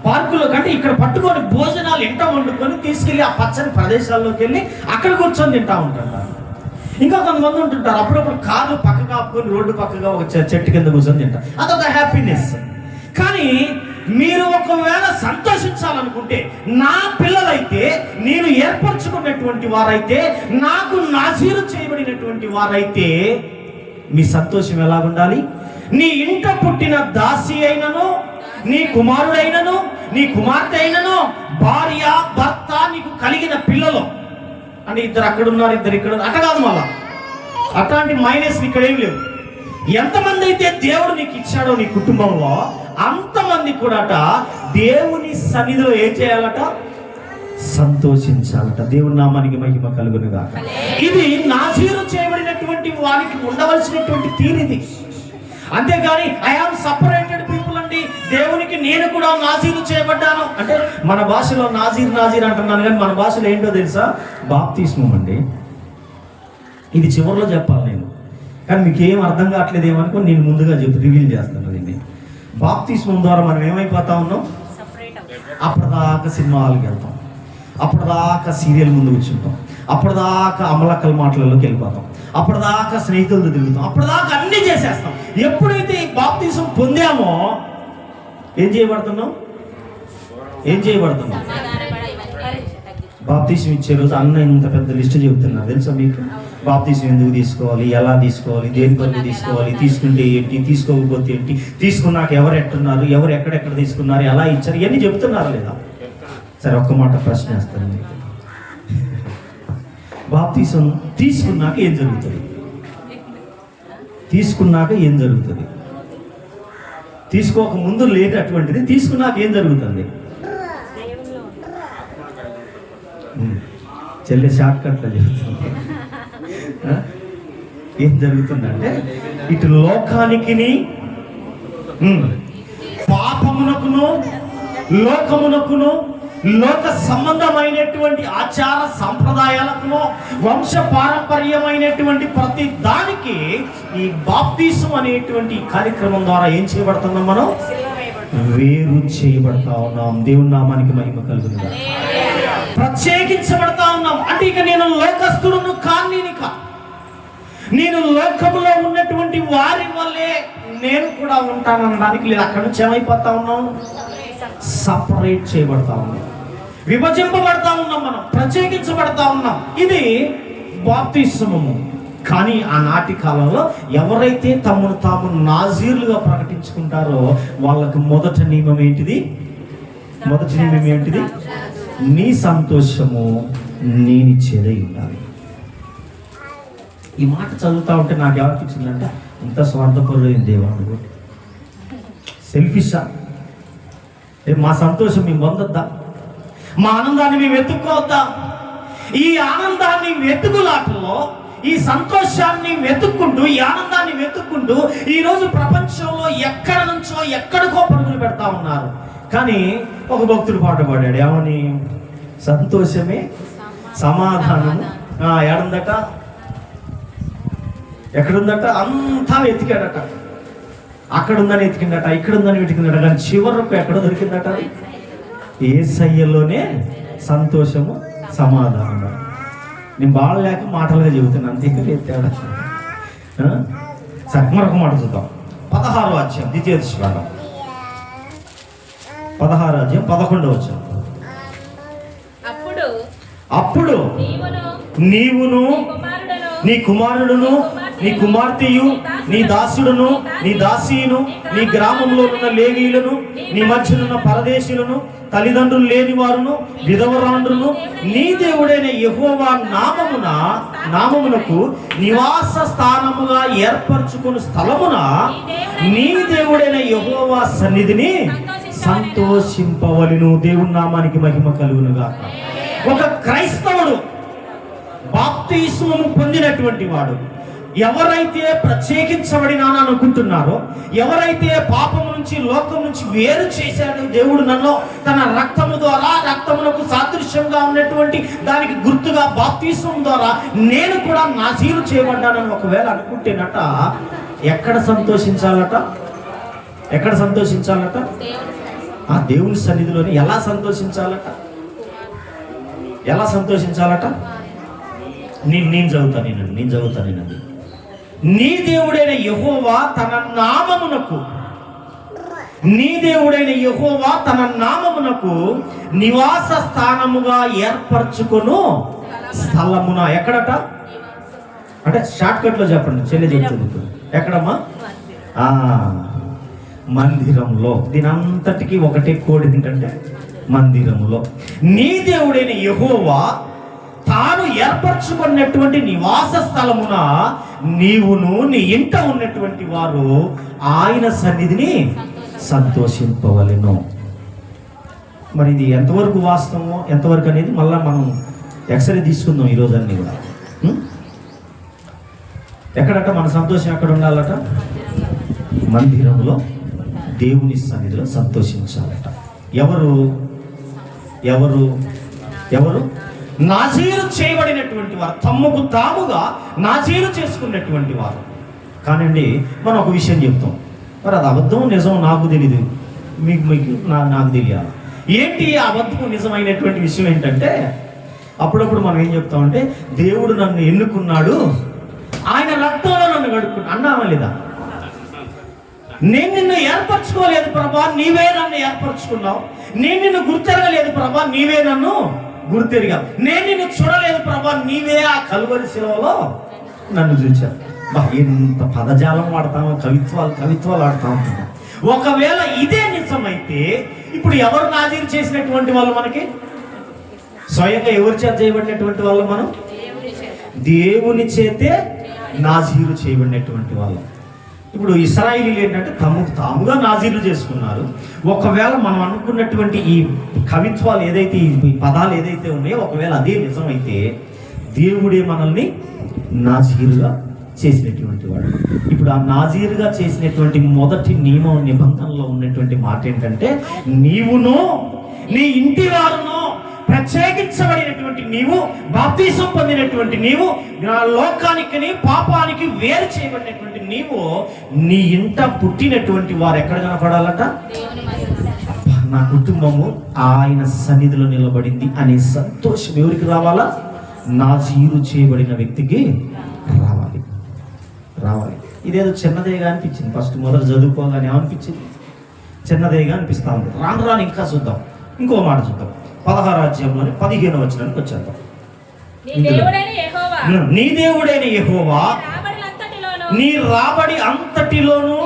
పార్కులో కంటే ఇక్కడ పట్టుకొని భోజనాలు ఇంట వండుకొని తీసుకెళ్ళి ఆ పచ్చని ప్రదేశాల్లోకి వెళ్ళి అక్కడ కూర్చొని తింటూ ఉంటుంటారు. ఇంకా కొంతమంది ఉంటుంటారు అప్పుడప్పుడు కార్లు పక్క కాపుకొని రోడ్డు పక్కగా ఒక చెట్టు కింద కూర్చొని తింటారు. అదొక హ్యాపీనెస్. కానీ మీరు ఒకవేళ సంతోషించాలనుకుంటే, నా పిల్లలైతే, నేను ఏర్పరచుకున్నటువంటి వారైతే, నాకు నాజీరు చేయబడినటువంటి వారైతే, మీ సంతోషం ఎలా ఉండాలి? నీ ఇంట పుట్టిన దాసి అయినను, నీ కుమారుడైనను, నీ కుమార్తె అయినను, భార్య, భర్త, నీకు కలిగిన పిల్లలు అంటే ఇద్దరు అక్కడ ఉన్నారు, ఇద్దరు ఇక్కడ ఉన్నారు, అట్లా కాదు. మళ్ళా అట్లాంటి మైనస్ ఇక్కడ ఏం లేవు. ఎంతమంది అయితే దేవుడు నీకు ఇచ్చాడో నీ కుటుంబంలో, అంతమంది కూడా దేవుని సన్నిధిలో ఏం చేయాలట? సంతోషించాలట. దేవుని నామానికి మహిమ కలుగును గాక. ఇది నాజీరు చేయబడినటువంటి వారికి ఉండవలసినటువంటి తీరిది. అంతేగాని ఐ ఆమ్ సపరేటెడ్ పీపుల్ అండి, దేవునికి నేను కూడా నాజీరు చేయబడ్డాను అంటే, మన భాషలో నాజీర్ అంటున్నాను, కానీ మన భాషలో ఏంటో తెలుసా? బాప్తిస్మం అండి. ఇది చివరిలో చెప్పాలి నేను, కానీ మీకు ఏం అర్థం కావట్లేదు ఏమనుకో, నేను ముందుగా రివీల్ చేస్తాను దీన్ని. బాప్తిస్మం ద్వారా మనం ఏమైపోతా ఉన్నాం? అప్పటిదాకా సినిమా హాల్కి వెళ్తాం, అప్పటిదాకా సీరియల్ ముందు కూర్చుంటాం, అప్పటిదాకా అమలక్కల మాటలలోకి వెళ్ళిపోతాం, అప్పటిదాకా స్నేహితులతో తిరుగుతాం, అప్పటిదాకా అన్నీ చేసేస్తాం. ఎప్పుడైతే ఈ బాప్తిస్మం పొందామో ఏం చేయబడుతున్నాం? బాప్తిస్మం ఇచ్చే రోజు అన్న ఇంత పెద్ద లిస్ట్ చెబుతున్నారు తెలుసా మీకు? బాప్తిస్మం ఎందుకు తీసుకోవాలి, ఎలా తీసుకోవాలి, దేని కొరకు తీసుకోవాలి, తీసుకుంటే ఏంటి, తీసుకోకపోతే ఏంటి, తీసుకున్నాక ఎవరు ఎట్టున్నారు, ఎవరు ఎక్కడెక్కడ తీసుకున్నారు, ఎలా ఇచ్చారు, ఇవన్నీ చెప్తున్నారు లేదా? సరే, ఒక్క మాట ప్రశ్న వేస్తాను మీకు. బాప్తిస్మం తీసుకున్నాక ఏం జరుగుతుంది? తీసుకున్నాక ఏం జరుగుతుంది? తీసుకోక ముందు లేనటువంటిది తీసుకున్నాక ఏం జరుగుతుంది? చెల్లి షార్ట్ కట్లో చెబుతుంది. ఏం జరుగుతుందంటే, ఇటు లోకానికి, పాపమునకును, లోకమునకును, లోక సంబంధమైనటువంటి ఆచార సంప్రదాయాలకును, వంశ పారంపర్యమైనటువంటి ప్రతి దానికి ఈ బాప్తిస్మం అనేటువంటి కార్యక్రమం ద్వారా ఏం చేయబడుతున్నాం? మనం వేరు చేయబడతా ఉన్నాం. దేవుని నామానికి మహిమ కలుగుతుంది. ప్రత్యేకించబడతా ఉన్నాం. అంటే ఇక నేను లోకస్తుడును కానిక, నేను లోకములో ఉన్నటువంటి వారి వల్లే నేను కూడా ఉంటాననడానికి లేదు. అక్కడి నుంచి ఏమైపోతా ఉన్నాం? సపరేట్ చేయబడతా ఉన్నాం, విభజింపబడతా ఉన్నాం, మనం ప్రత్యేకించబడతా ఉన్నాం. ఇది బాప్తిస్మము. కానీ ఆనాటి కాలంలో ఎవరైతే తమను తాము నాజీర్లుగా ప్రకటించుకుంటారో వాళ్ళకు మొదటి నియమం ఏంటిది? నీ సంతోషము నేనిచ్చేదై ఉండాలి. ఈ మాట చదువుతా ఉంటే నాకు ఏమనిపించిందంటే, ఇంత స్వార్థపరుడైన దేవుడు సెల్ఫిషా? మా సంతోషం మేము పొందొద్దా? మా ఆనందాన్ని మేము వెతుక్కోవద్దా? ఈ ఆనందాన్ని వెతుకులాటలో, ఈ సంతోషాన్ని వెతుక్కుంటూ, ఈ ఆనందాన్ని వెతుక్కుంటూ ఈరోజు ప్రపంచంలో ఎక్కడ నుంచో ఎక్కడికో పరుగులు పెడతా ఉన్నారు. కానీ ఒక భక్తుడు పాట పాడాడు, ఏమని? సంతోషమే సమాధానం. ఏడుందట? ఎక్కడుందట? అంతా వెతికాడట. అక్కడుందని వెతికిందట, ఇక్కడుందని వెతికిందట, కానీ చివరకు ఎక్కడ దొరికిందట? యేసయ్యలోనే సంతోషము సమాధానం. నేను బాగలేక మాటలుగా చెబుతున్నాను, అంతే తేడా. సరే, మరొక మాట చూద్దాం. 16వ అధ్యాయం ద్వితీయోపదేశకాండం 16వ అధ్యాయం 11వ వచనం. అప్పుడు నీవును నీ కుమారుడును నీ కుమార్తెయు నీ దాసుడును నీ దాసీయును నీ గ్రామంలో ఉన్న లేవీయులను నీ మధ్యనున్న పరదేశులను తల్లిదండ్రులు లేని వారును విధవరాండ్రును నీ దేవుడైన యెహోవా నామమునకు నివాస స్థానముగా ఏర్పరచుకుని స్థలమున నీ దేవుడైన యెహోవా సన్నిధిని సంతోషింపవలెను. దేవుని నామానికి మహిమ కలుగునుగాక. ఒక క్రైస్తవుడు బాప్తిస్మము పొందినటువంటి వాడు ఎవరైతే ప్రత్యేకించబడినాను అనుకుంటున్నారో, ఎవరైతే పాపము నుంచి లోకం నుంచి వేరు చేశాడు దేవుడు నన్ను తన రక్తము ద్వారా, రక్తమునకు సాదృశ్యంగా ఉన్నటువంటి దానికి గుర్తుగా బాప్తిస్మం ద్వారా నేను కూడా నాజీరు చేయబడ్డానని ఒకవేళ అనుకుంటేనట, ఎక్కడ సంతోషించాలట? ఎక్కడ సంతోషించాలట? ఆ దేవుని సన్నిధిలోని. ఎలా సంతోషించాలట? ఎలా సంతోషించాలట? నేను చదువుతాను. నీ దేవుడైన యెహోవా తన నామమునకు నివాస స్థానముగా ఏర్పరచుకొను స్థలమున. ఎక్కడట? అంటే షార్ట్ కట్ లో చెప్పండి, చెల్లె చెప్తుంది. ఎక్కడమ్మా? మందిరంలో. దీని అంతటికి ఒకటే కోడ్ ఏంటంటే మందిరములో. నీ దేవుడైన యెహోవా తాను ఏర్పరచుకున్నటువంటి నివాస స్థలమున నీవును నీ ఇంట ఉన్నటువంటి వారు ఆయన సన్నిధిని సంతోషింపవలెను. మరి ఇది ఎంతవరకు వాస్తవమో ఎంతవరకు అనేది మళ్ళీ మనం ఎక్స్రే తీసుకుందాం ఈరోజు అన్ని కూడా. ఎక్కడట మన సంతోషం ఎక్కడ ఉండాలట? మందిరంలో దేవుని సన్నిధిలో సంతోషించాలట. ఎవరు ఎవరు ఎవరు? నాజీరు చేయబడినటువంటి వారు, తమకు తాముగా నాజీరు చేసుకున్నటువంటి వారు. కానండి, మనం ఒక విషయం చెప్తాం, మరి అది అబద్ధం నిజం నాకు తెలియదు, మీకు నాకు తెలియాలి. ఏంటి అబద్ధం నిజమైనటువంటి విషయం ఏంటంటే, అప్పుడప్పుడు మనం ఏం చెప్తామంటే, దేవుడు నన్ను ఎన్నుకున్నాడు, ఆయన రక్తంలో నన్ను గడుపుకున్నాడు అన్నామా లేదా? నేను నిన్ను ఏర్పరచుకోలేదు ప్రభా, నీవే నన్ను ఏర్పరచుకున్నావు. నేను నిన్ను గుర్తెరగలేదు ప్రభా, నీవే నన్ను గుర్తెరిగావు. నేను నిన్ను చూడలేదు ప్రభా, నీవే ఆ కలువరి శిలువలో నన్ను చూచావు. ఎంత పదజాలం వాడతామో, కవిత్వాలు ఆడతా ఉంటాం. ఒకవేళ ఇదే నిజమైతే ఇప్పుడు ఎవరు నాజీరు చేసినటువంటి వాళ్ళు? మనకి స్వయంగా ఎవరి చేత చేయబడినటువంటి వాళ్ళు? మనం దేవుని చేతే నాజీరు చేయబడినటువంటి వాళ్ళం. ఇప్పుడు ఇశ్రాయేలీలు ఏంటంటే తమకు తాముగా నాజీరు చేసుకున్నారు. ఒకవేళ మనం అనుకున్నటువంటి ఈ కవిత్వాలు ఏదైతే, ఈ పదాలు ఏదైతే ఉన్నాయో, ఒకవేళ అదే నిజమైతే దేవుడే మనల్ని నాజీరుగా చేసినటువంటి వాడు. ఇప్పుడు ఆ నాజీరుగా చేసినటువంటి మొదటి నిబంధనలో ఉన్నటువంటి మాట ఏంటంటే, నీవును నీ ఇంటి వారును ప్రత్యేకించబడినటువంటి నీవు, బాప్తిసం పొందినటువంటి నీవు, లోకానికి పాపానికి వేరు చేయబడినటువంటి నీవు, నీ ఇంట పుట్టినటువంటి వారు ఎక్కడ కనపడాలట? నా కుటుంబము ఆయన సన్నిధిలో నిలబడింది అనే సంతోషం ఎవరికి రావాలా? నాజీరు చేయబడిన వ్యక్తికి రావాలి. ఇదేదో చిన్నదేగా అనిపించింది. ఫస్ట్ మొదలు చదువుకోగానే ఏమనిపించింది? చిన్నదేగా అనిపిస్తా ఉంది. రాను ఇంకా చూద్దాం. ఇంకో మాట చూద్దాం. 16వ అధ్యాయంలోని 15వ వచనానికి వచ్చేద్దాం. నీ దేవుడైన యెహోవా నీ రాబడి అంతటిలోను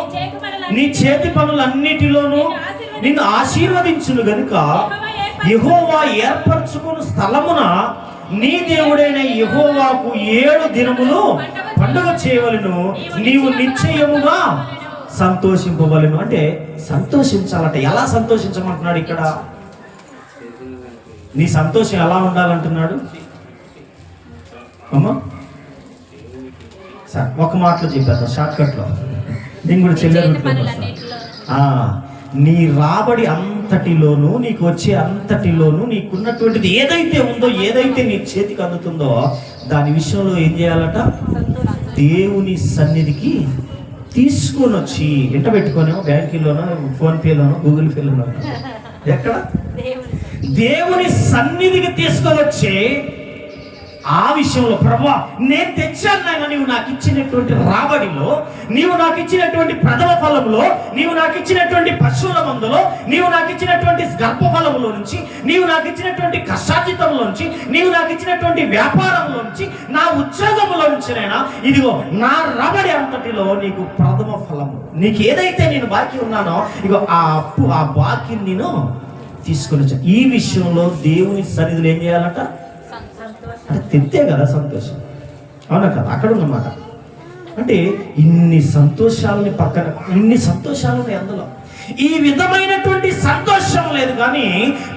నీ చేతి పనులన్నిటిలోను నిన్ను ఆశీర్వదించును గనుక యెహోవా ఏర్పరచుకున్న స్థలమున నీ దేవుడైన యెహోవాకు 7 దినములు పండుగ చేయవలెను, నీవు నిశ్చయముగా సంతోషింపవలెను. అంటే సంతోషించాలట. ఎలా సంతోషించమంటున్నాడు ఇక్కడ? నీ సంతోషం ఎలా ఉండాలంటున్నాడు అమ్మా? సార్ ఒక మాటలో చెప్పేద్దాం, షార్ట్కట్లో. నేను కూడా చెల్లెలు నీ రాబడి అంతటిలోనూ, నీకు వచ్చే అంతటిలోనూ నీకున్నటువంటిది ఏదైతే ఉందో, ఏదైతే నీ చేతికి అందుతుందో దాని విషయంలో ఏం చేయాలట? దేవుని సన్నిధికి తీసుకొని వచ్చి ఎంట పెట్టుకోనేమో, బ్యాంకులోనో, ఫోన్పేలోనో, గూగుల్ పేలోనో, ఎక్కడ దేవుని సన్నిధికి తీసుకొని వచ్చి ఆ విషయంలో, ప్రభువా నేను తెచ్చాను నాయన, నీవు నాకు ఇచ్చినటువంటి రాబడిలో, నీవు నాకు ఇచ్చినటువంటి ప్రథమ ఫలంలో, నీవు నాకు ఇచ్చినటువంటి పశువుల మందులో, నీవు నాకు ఇచ్చినటువంటి గర్భఫలంలో నుంచి, నీవు నాకు ఇచ్చినటువంటి కష్టార్జితంలో నుంచి, నీవు నాకు ఇచ్చినటువంటి వ్యాపారంలో నుంచి, నా ఉద్యోగంలో నుంచి నైనా ఇదిగో నా రాబడి అంతటిలో నీకు ప్రథమ ఫలము, నీకు ఏదైతే నేను బాకీ ఉన్నానో ఇగో ఆ అప్పు, ఆ బాకీ నేను తీసుకొని వచ్చాను. ఈ విషయంలో దేవుని సన్నిధిలో ఏం చేయాలట? అంటే తింటే కదా సంతోషం, అవునా కదా? అక్కడ ఉన్నమాట. అంటే ఇన్ని సంతోషాలని పక్కన, ఇన్ని సంతోషాలు ఉన్నాయి అందులో. ఈ విధమైనటువంటి సంతోషం లేదు. కానీ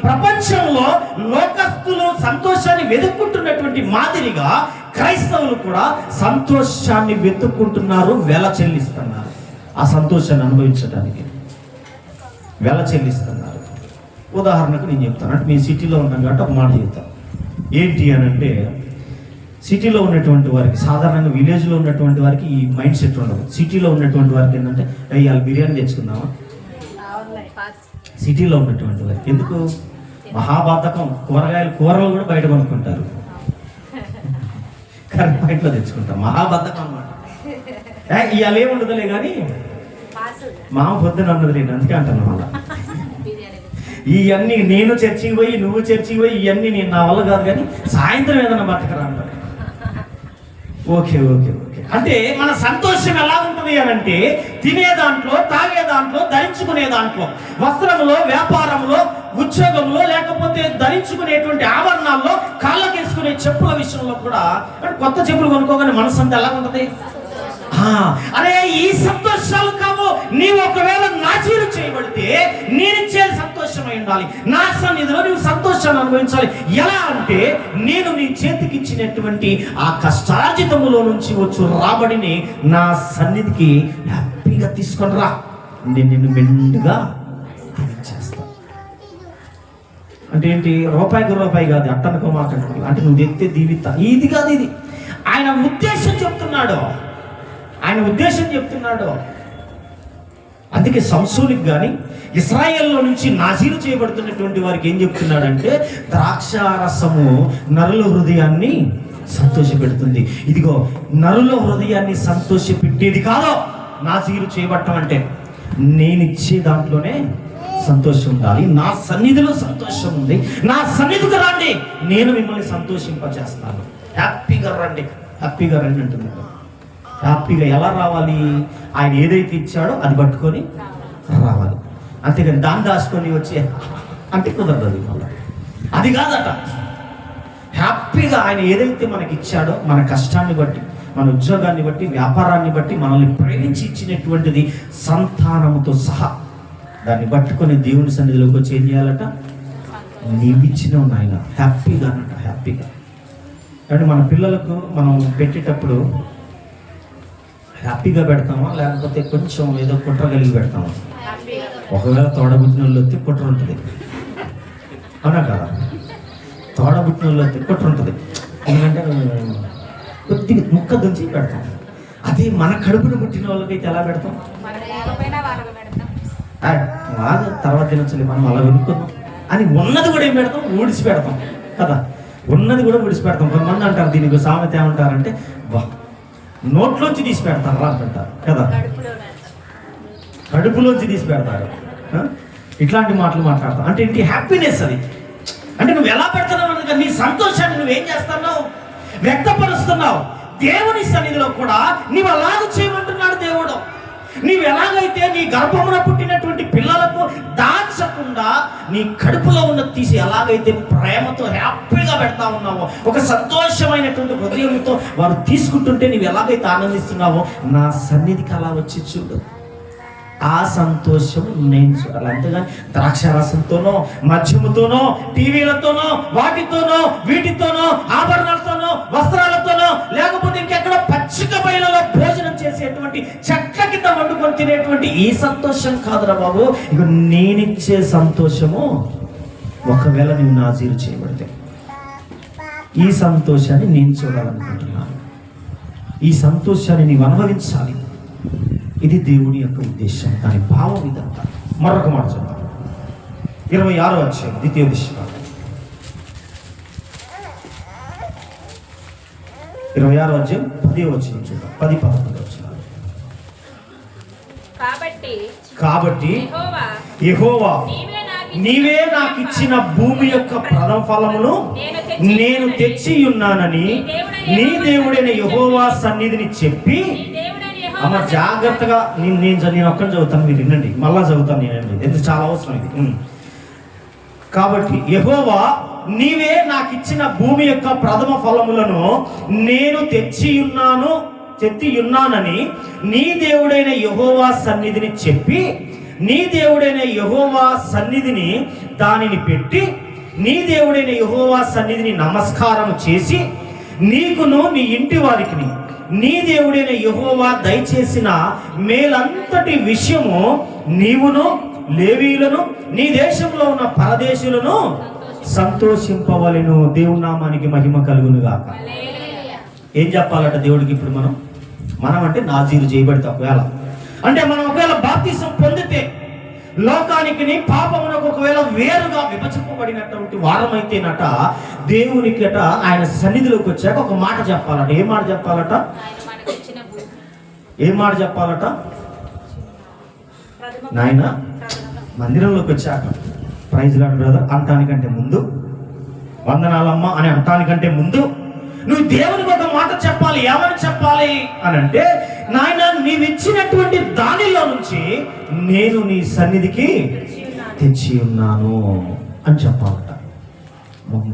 ప్రపంచంలో లోకస్తులు సంతోషాన్ని వెతుక్కుంటున్నటువంటి మాదిరిగా క్రైస్తవులు కూడా సంతోషాన్ని వెతుక్కుంటున్నారు, వెల చెల్లిస్తున్నారు. ఆ సంతోషాన్ని అనుభవించడానికి వెల చెల్లిస్తున్నారు. ఉదాహరణకు నేను చెప్తాను, అంటే మీ సిటీలో ఉన్నాం కాబట్టి ఒక మాట చెప్తాను. ఏంటి అని అంటే, సిటీలో ఉన్నటువంటి వారికి, సాధారణంగా విలేజ్లో ఉన్నటువంటి వారికి ఈ మైండ్ సెట్ ఉండదు. సిటీలో ఉన్నటువంటి వారికి ఏంటంటే, ఇవాళ బిర్యానీ తెచ్చుకుందామా? సిటీలో ఉన్నటువంటి వారికి ఎందుకు? మహాబాధకం. కూరలు కూడా బయట కొనుక్కుంటారు, కరెంట్ బయటలో తెచ్చుకుంటాం. మహాబద్ధకం అన్నమాట. ఇవాళ ఏముండదులే కానీ మామ పొద్దున అన్నదిలేండి, అందుకే అంటాను. మళ్ళా ఇవన్నీ నేను చర్చికి పోయి, నువ్వు చర్చికి పోయి, ఇవన్నీ నేను నా వల్ల కాదు, కానీ సాయంత్రం ఏదన్నా బతకరా అంటారు. Okay okay okay. అంటే మన సంతోషం ఎలా ఉంటుంది అని అంటే, తినే దాంట్లో, తాగే దాంట్లో, ధరించుకునే దాంట్లో, వస్త్రంలో, వ్యాపారంలో, ఉద్యోగంలో, లేకపోతే ధరించుకునేటువంటి ఆభరణాల్లో, కాళ్ళకేసుకునే చెప్పుల విషయంలో కూడా. కొత్త చెప్పులు కొనుక్కోగానే మనసు అంతా ఎలా ఉంటుంది? అరే ఈ సంతోషాలు కావు. నీవు ఒకవేళ నాజీరు చేయబడితే నేనిచ్చే సంతోషమై ఉండాలి. నా సన్నిధిలో నువ్వు సంతోషాన్ని అనుభవించాలి. ఎలా అంటే, నేను నీ చేతికి ఇచ్చినటువంటి ఆ కష్టార్జితములో నుంచి వచ్చు రాబడిని నా సన్నిధికి హ్యాపీగా తీసుకొని రా, నేను నిన్ను మెండుగా చేస్తాను. అంటే ఏంటి? రూపాయికి రూపాయి కాదు, అట్టనుకో మాట్లాడాలి. అంటే నువ్వు తెస్తే దీవిత, ఇది కాదు. ఇది ఆయన ఉద్దేశం చెప్తున్నాడు, ఆయన ఉద్దేశం చెప్తున్నాడు. అందుకే సంసోనికి కానీ, ఇశ్రాయేల్లో నుంచి నాజీరు చేయబడుతున్నటువంటి వారికి ఏం చెప్తున్నాడంటే, ద్రాక్షారసము నరుల హృదయాన్ని సంతోషపెడుతుంది. ఇదిగో నరుల హృదయాన్ని సంతోషపెట్టేది కాదు నాజీరు చేయబడటం అంటే. నేనిచ్చే దాంట్లోనే సంతోషం ఉండాలి. నా సన్నిధిలో సంతోషం ఉంది, నా సన్నిధికి రండి, నేను మిమ్మల్ని సంతోషింపచేస్తాను. హ్యాపీగా రండి, హ్యాపీగా రండి అంటున్నాడు. హ్యాపీగా ఎలా రావాలి? ఆయన ఏదైతే ఇచ్చాడో అది పట్టుకొని రావాలి. అంతేగాని దాన్ని దాచుకొని వచ్చి అంటే కుదరదు. మళ్ళీ అది కాదట. హ్యాపీగా ఆయన ఏదైతే మనకి ఇచ్చాడో, మన కష్టాన్ని బట్టి, మన ఉద్యోగాన్ని బట్టి, వ్యాపారాన్ని బట్టి, మనల్ని ప్రేమించి ఇచ్చినటువంటిది సంతానముతో సహా దాన్ని పట్టుకొని దేవుని సన్నిధిలోకి వచ్చి ఏం చేయాలట? నీవిచ్చినవు నాయన, హ్యాపీగా అన్నట. హ్యాపీగా అంటే మన పిల్లలకు మనం పెట్టేటప్పుడు హ్యాపీగా పెడతామా, లేకపోతే కొంచెం ఏదో కుట్ర కలిగి పెడతామా? ఒకవేళ తోడబుట్టిన వాళ్ళు వస్తే కుట్ర ఉంటుంది, అవునా కదా? తోడబుట్టిన వాళ్ళు వస్తే కుట్ర ఉంటుంది. ఎందుకంటే కొద్దిగా ముక్క దంచి పెడతాం. అదే మన కడుపును పుట్టిన వాళ్ళకైతే ఎలా పెడతాం? వాళ్ళు తర్వాత తినొచ్చలే, మనం అలా వెనుక్కుందాం అని ఉన్నది కూడా ఏం పెడతాం? ఊడిసి పెడతాం కదా. ఉన్నది కూడా ఊడిసి పెడతాం. కొంతమంది అంటారు, దీనికి సామెత ఏమంటారంటే, వా నోట్లోంచి తీసి పెడతారు రా అంటారు కదా, కడుపులోంచి తీసి పెడతారు. ఇట్లాంటి మాటలు మాట్లాడతాం. అంటే ఏంటి? హ్యాపీనెస్ అది. అంటే నువ్వు ఎలా పెడుతున్నావు అన్నది, నీ సంతోషాన్ని నువ్వేం చేస్తున్నావు? వ్యక్తపరుస్తున్నావు. దేవుని సన్నిధిలో కూడా నీవు అలాగ చేయమంటున్నాడు దేవుడు. నీవు ఎలాగైతే నీ గర్భమున పుట్టినటువంటి పిల్లలకు దాచి దాచకుండా నీ కడుపులో ఉన్న తీసి ఎలాగైతే ప్రేమతో హ్యాపీగా పెడతా ఉన్నావో, ఒక సంతోషమైనటువంటి హృదయంతో వారు తీసుకుంటుంటే నీవు ఎలాగైతే ఆనందిస్తున్నావో, నా సన్నిధికి అలా వచ్చి చూడు. ఆ సంతోషం నేను చూడాలి. అంతేగాని ద్రాక్షారసంతోనో, మద్యముతోనో, టీవీలతోనో, వాటితోనో, వీటితోనో, ఆభరణాలతోనో, వస్త్రాలతోనో, లేకపోతే ఇంకెక్కడో పచ్చిక బయలులో భోజనం చేసేటువంటి చెట్ల కింద వండుకొని తినేటువంటి ఈ సంతోషం కాదురా బాబు. ఇక నేనిచ్చే సంతోషము ఒకవేళ నువ్వు నాజీరు చేయబడితే, ఈ సంతోషాన్ని నేను చూడాలనుకుంటున్నాను. ఈ సంతోషాన్ని నీవు అనుభవించాలి. ఇది దేవుని యొక్క ఉద్దేశం. దాని భావం ఇదంతా. మరొక మాట చూద్దాం. 26వ అధ్యాయం ద్వితీయోపదేశకాండం 26వ అధ్యాయం 10వ వచనం చూద్దాం. 10-11 వచనాలు. కాబట్టి యెహోవా నీవే నాకు ఇచ్చిన భూమి యొక్క ప్రథమ ఫలమును నేను తెచ్చి ఉన్నానని నీ దేవుడైన యెహోవా సన్నిధిని చెప్పి, అమ్మ జాగ్రత్తగా నేను ఒక్కని చదువుతాను, మీరు వినండి. మళ్ళా చదువుతాను నేనండి, ఇది చాలా అవసరం ఇది. కాబట్టి యెహోవా నీవే నాకు ఇచ్చిన భూమి యొక్క ప్రథమ ఫలములను నేను తెచ్చి ఉన్నానని నీ దేవుడైన యెహోవా సన్నిధిని చెప్పి, నీ దేవుడైన యెహోవా సన్నిధిని దానిని పెట్టి, నీ దేవుడైన యెహోవా సన్నిధిని నమస్కారం చేసి, నీకును నీ ఇంటి వారికి నీ దేవుడైన యెహోవా దయచేసిన మేలంతటి విషయము నీవును లేవీయులను నీ దేశంలో ఉన్న పరదేశులను సంతోషింపవలెను. దేవుని నామానికి మహిమ కలుగును గాక. ఏం చెప్పాలట దేవుడికి? ఇప్పుడు మనం అంటే నాజీరు చేయబడితే, ఒకవేళ అంటే మనం ఒకవేళ బాప్తిసం పొందితే లోకానికి పాపమునకు ఒకవేళ వేరుగా విభజింపబడినటువంటి వారమైతేనట, దేవునికి అట ఆయన సన్నిధిలోకి వచ్చాక ఒక మాట చెప్పాలట. ఏం మాట చెప్పాలట? నాయన మందిరంలోకి వచ్చాక ప్రైజ్ లార్డ్ బ్రదర్ అంటానికంటే ముందు, వందనాలమ్మ అని అంటానికంటే ముందు నువ్వు దేవునికి ఒక మాట చెప్పాలి. ఏమని చెప్పాలి అని అంటే, నాయన నీవిచ్చినటువంటి దానిలో నుంచి నేను నీ సన్నిధికి తెచ్చి ఉన్నాను అని చెప్పాలట.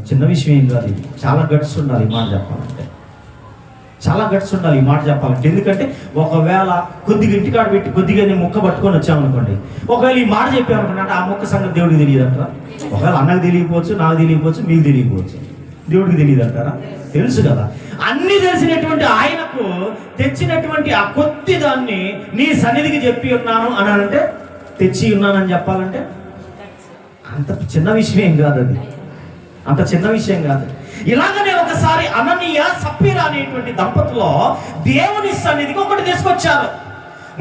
చిన్న విషయం ఏం కాదు ఇది. చాలా గట్స్ ఉండాలి ఈ మాట చెప్పాలంటే, చాలా గట్స్ ఉండాలి ఈ మాట చెప్పాలంటే. ఎందుకంటే ఒకవేళ కొద్దిగా ఇంటికాడ పెట్టి కొద్దిగా నేను ముక్క పట్టుకొని వచ్చామనుకోండి, ఒకవేళ ఈ మాట చెప్పామనుకోండి, అంటే ఆ ముక్క సంగతి దేవుడికి తెలియదు అంటారా? ఒకవేళ అన్నకు తెలియకపోవచ్చు, నాకు తెలియకపోవచ్చు, మీకు తెలియకపోవచ్చు, దేవుడికి తెలియదు అంటారా? తెలుసు కదా. అన్ని తెలిసినటువంటి ఆయనకు తెచ్చినటువంటి ఆ కొద్ది దాన్ని నీ సన్నిధికి చెప్పి ఉన్నాను అని అంటే, తెచ్చి ఉన్నానని చెప్పాలంటే అంత చిన్న విషయం ఏం కాదు. అది అంత చిన్న విషయం కాదు. ఇలాగనే ఒకసారి అననీయ సప్పీరా అనేటువంటి దంపతులు దేవుని సన్నిధికి ఒకటి తీసుకొచ్చారు